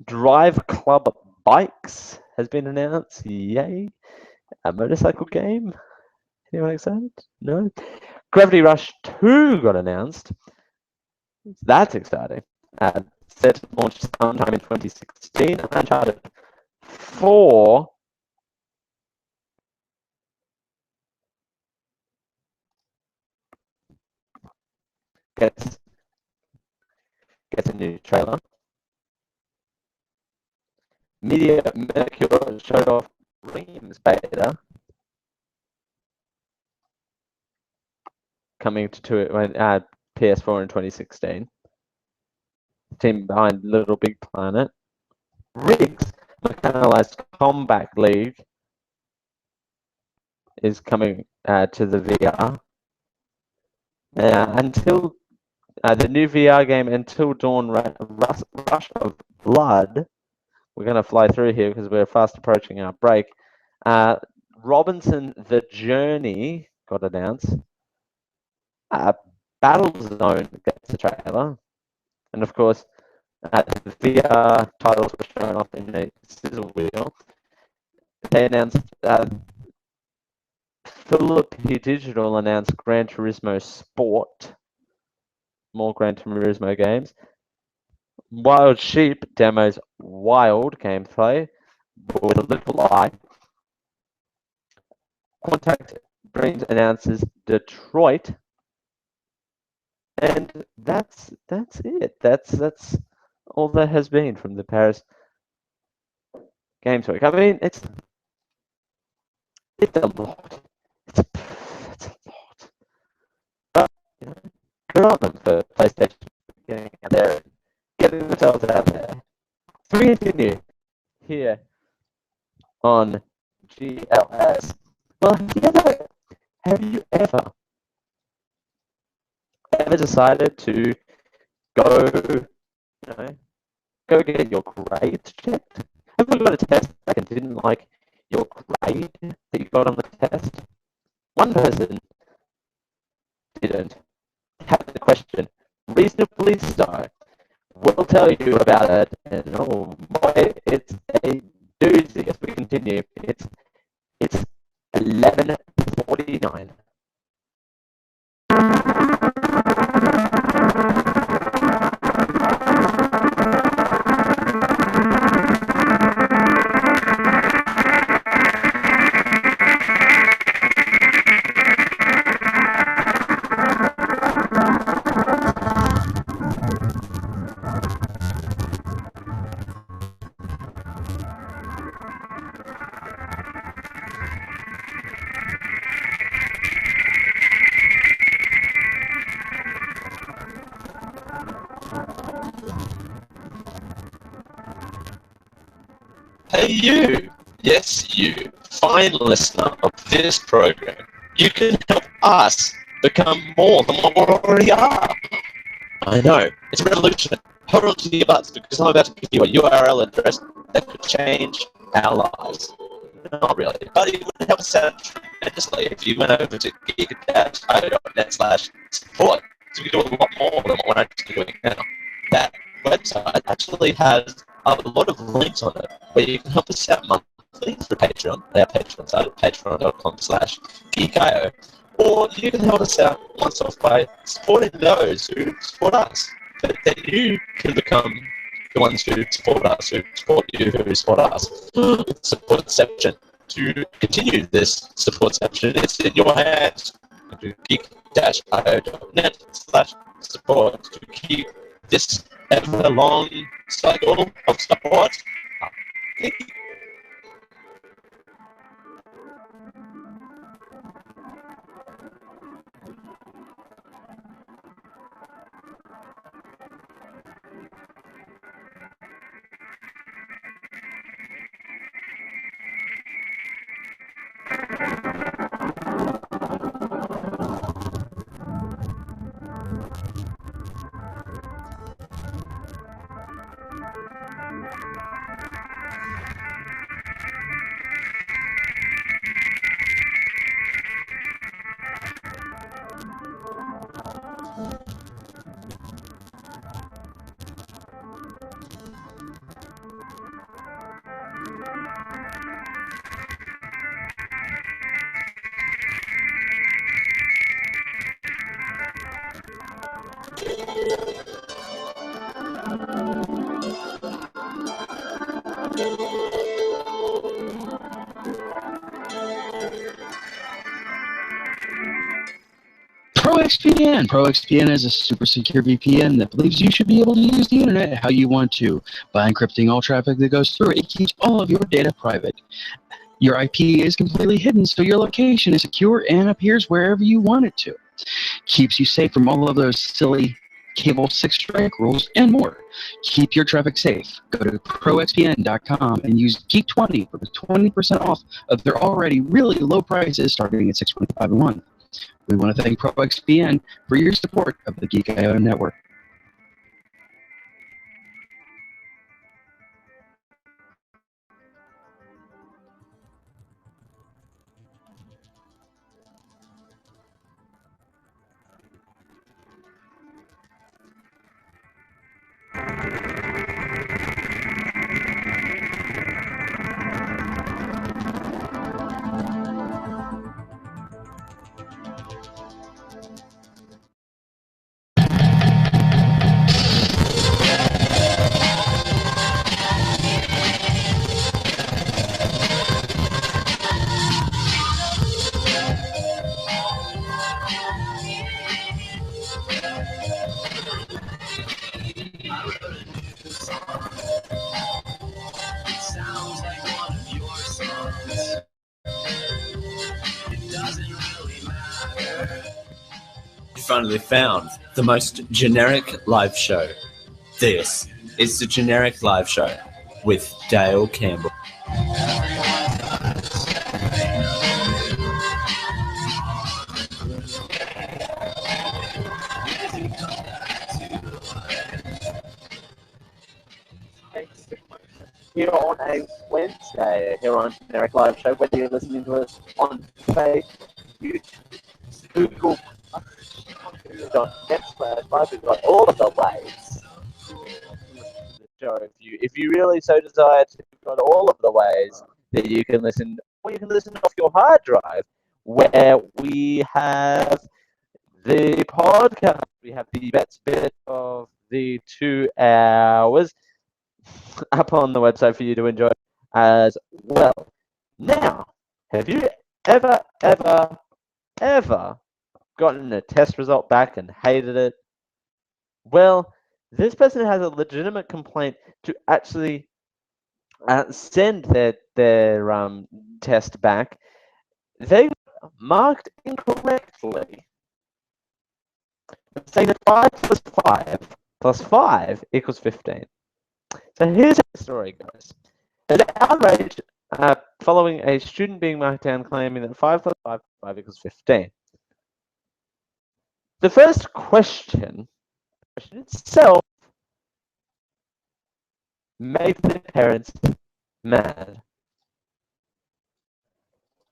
Drive Club Bikes has been announced. Yay. A motorcycle game. Anyone excited? No? Gravity Rush 2 got announced. That's exciting. Set to launch sometime in 2016. Uncharted 4 gets a new trailer. Media Mercure showed off Reams beta coming to PS4 in 2016. Team behind Little Big Planet. Riggs Mechanized Combat League is coming to the VR. Until the new VR game Until Dawn Rush of Blood. We're going to fly through here because we're fast approaching our break. Robinson The Journey got announced. Battlezone gets a trailer. And of course, the VR titles were shown off in a sizzle wheel. They announced Philippi Digital announced Gran Turismo Sport. More Gran Turismo games. Wild Sheep demos wild gameplay with a little eye. Contact Dreams announces Detroit. And that's it. That's all there has been from the Paris Games Week. I mean, it's a lot. It's a lot. But you know, good on them for PlayStation getting out there and getting themselves out there. So we continue here on GLS. Well, have you ever decided to go get your grades checked? Have you got a test back and didn't like your grade that you got on the test? One person didn't have the question reasonably so. We'll tell you about it, and oh boy, it's a doozy as we continue. It's 11:49. Hey you! Yes, you, fine listener of this program. You can help us become more than what we already are. I know, it's a revolution. Hold on to your butts because I'm about to give you a URL address that could change our lives. Not really, but it would help us out tremendously if you went over to geek-io.net/support. So we can do a lot more than what we're actually doing now. That website actually has a lot of links on it where you can help us out monthly through Patreon, our Patreon site at patreon.com/geekio, or you can help us out once off by supporting those who support us. But then you can become the ones who support us, who support you, who support us. Support section. To continue this support section, it's in your hands. Go to geek-io.net/support to keep this ever-long cycle of support. Thank you. ProXPN. ProXPN is a super secure VPN that believes you should be able to use the internet how you want to. By encrypting all traffic that goes through it, it keeps all of your data private. Your IP is completely hidden, so your location is secure and appears wherever you want it to. Keeps you safe from all of those silly cable 6 strike rules and more. Keep your traffic safe. Go to proxpn.com and use Geek20 for the 20% off of their already really low prices starting at $6.25 a month. We want to thank ProXPN for your support of the Geek.io network. You finally found the most generic live show. This is the Generic Live Show with Dale Campbell. Here on a Wednesday, here on Generic Live Show, whether you're listening to us on Facebook, YouTube, Google, youtube.com/5. We've got all of the ways. If you really so desire to, we've got all of the ways that you can listen, or you can listen off your hard drive, where we have the podcast. We have the best bit of the 2 hours up on the website for you to enjoy as well. Now, have you ever gotten a test result back and hated it? Well, this person has a legitimate complaint to actually send their test back. They marked incorrectly. Say that 5 plus 5 plus 5 equals 15. So here's how the story goes. An outrage following a student being marked down claiming that 5 plus 5 equals 15. The first question itself made the parents mad.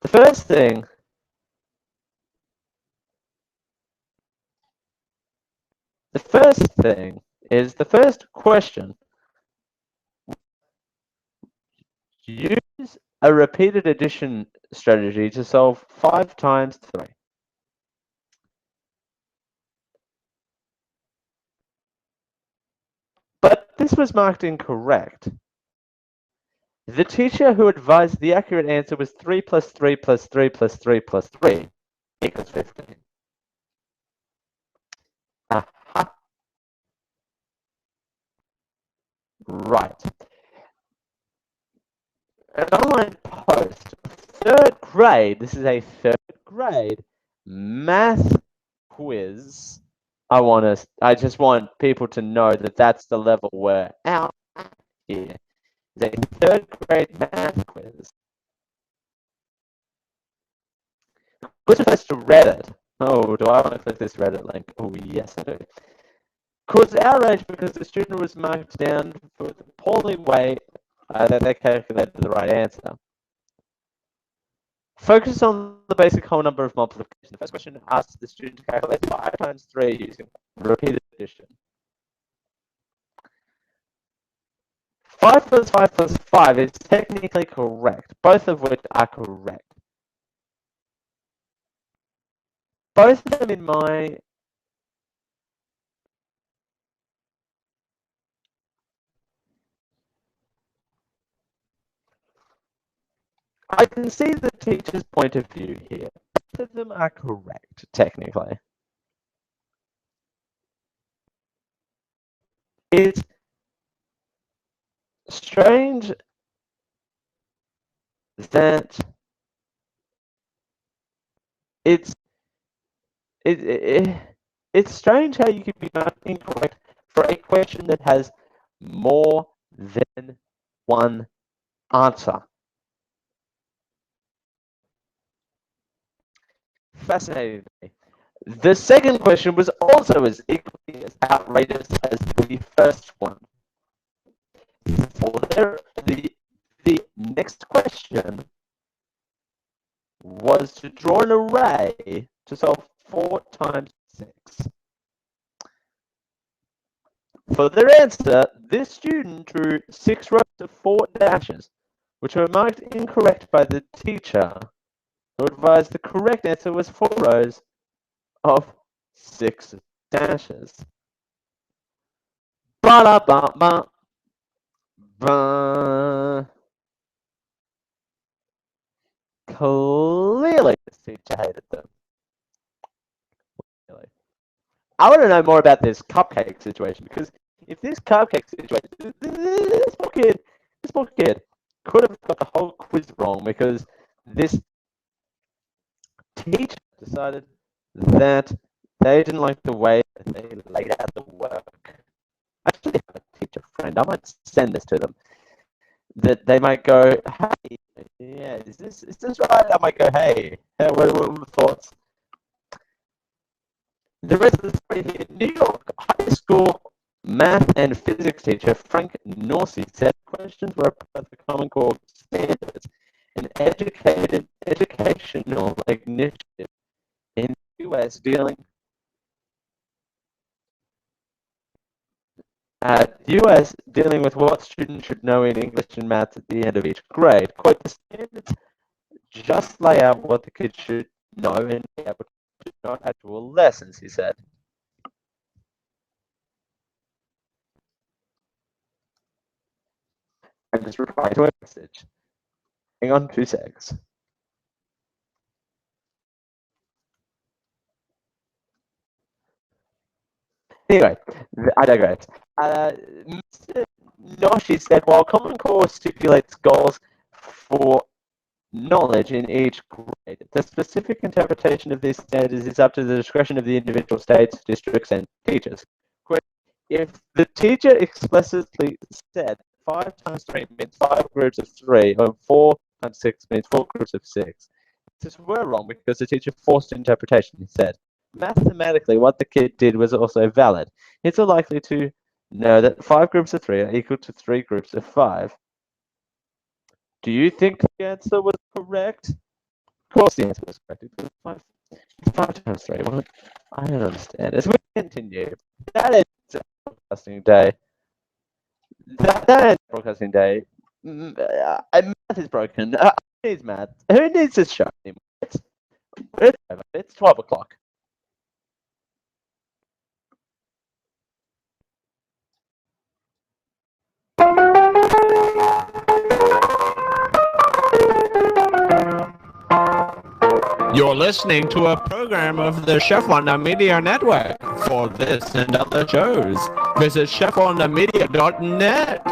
The first thing is the first question. Use a repeated addition strategy to solve 5 times 3. But this was marked incorrect. The teacher who advised the accurate answer was 3 plus 3 plus 3 plus 3 plus 3 equals 15. Aha. Right. An online post, 3rd grade, this is a 3rd grade math quiz. I just want people to know that that's the level we're out here. It's a 3rd grade math quiz. Quiz refers to Reddit. Oh, do I want to click this Reddit link? Oh, yes, I do. Caused outrage because the student was marked down for the poorly way that they calculated the right answer. Focus on the basic whole number of multiplication. The first question asks the student to calculate 5 times 3 using repeated addition. 5 plus 5 plus 5 is technically correct, both of which are correct. Both of them in my I can see the teacher's point of view here. Both of them are correct, technically. It's strange that it's strange how you could be marked incorrect for a question that has more than one answer. Fascinating. The second question was also as equally as outrageous as the first one. The next question was to draw an array to solve 4 times 6. For their answer, this student drew 6 rows of 4 dashes, which were marked incorrect by the teacher, who advised the correct answer was 4 rows of 6 dashes. Ba-da-ba-ba. Ba. Clearly, this teacher hated them. Clearly. I want to know more about this cupcake situation, because if this cupcake situation, this poor kid could have got the whole quiz wrong because this teacher decided that they didn't like the way that they laid out the work. I actually have a teacher friend. I might send this to them. That they might go, hey, yeah, is this right? I might go, hey, what are the thoughts? The rest of the story here, New York high school math and physics teacher Frank Norsey said questions were part of the Common Core standards, an educational initiative in the US dealing US dealing with what students should know in English and math at the end of each grade. Quote, the standards just lay out what the kids should know and be able to do, not actual lessons, he said. And just reply to a message. Hang on 2 seconds. Anyway, I digress. Mr. Noshi said, while Common Core stipulates goals for knowledge in each grade, the specific interpretation of these standards is up to the discretion of the individual states, districts, and teachers. If the teacher explicitly said 5 times 3 means 5 groups of 3, or 4 times 6 means 4 groups of 6, this were wrong because the teacher forced interpretation, he said. Mathematically, what the kid did was also valid. It's likely to know that 5 groups of 3 are equal to 3 groups of 5. Do you think the answer was correct? Of course the answer was correct. It was 5 times 3. Well, I don't understand. As we continue, that is broadcasting day. That is broadcasting day. Math is broken. Who needs math? Who needs this show anymore? It's over. It's 12 o'clock. You're listening to a program of the Chef Wonder Media Network. For this and other shows, visit chefwondermedia.net.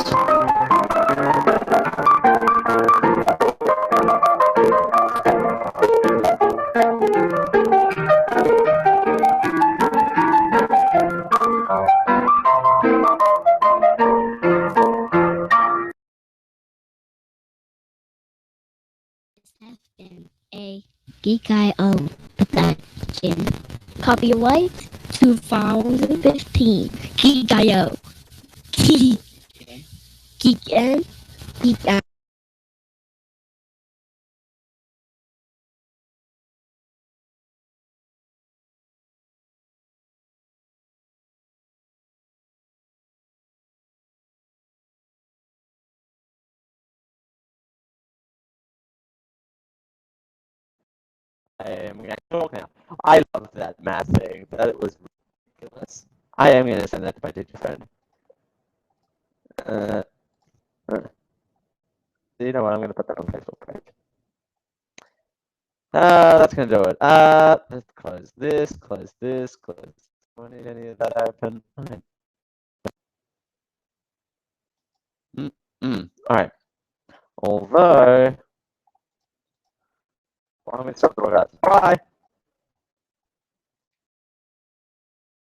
Has been a Geek.io production. Copyright 2015. Geek.io. Geek in, geek out. I am going to talk now. I love that math thing. That was ridiculous. I am going to send that to my teacher friend. You know what? I'm going to put that on Facebook page. That's going to do it. Let's close this, close this, close. I don't need any of that open. All right. Although, well, I'm going to stop the broadcast. Bye.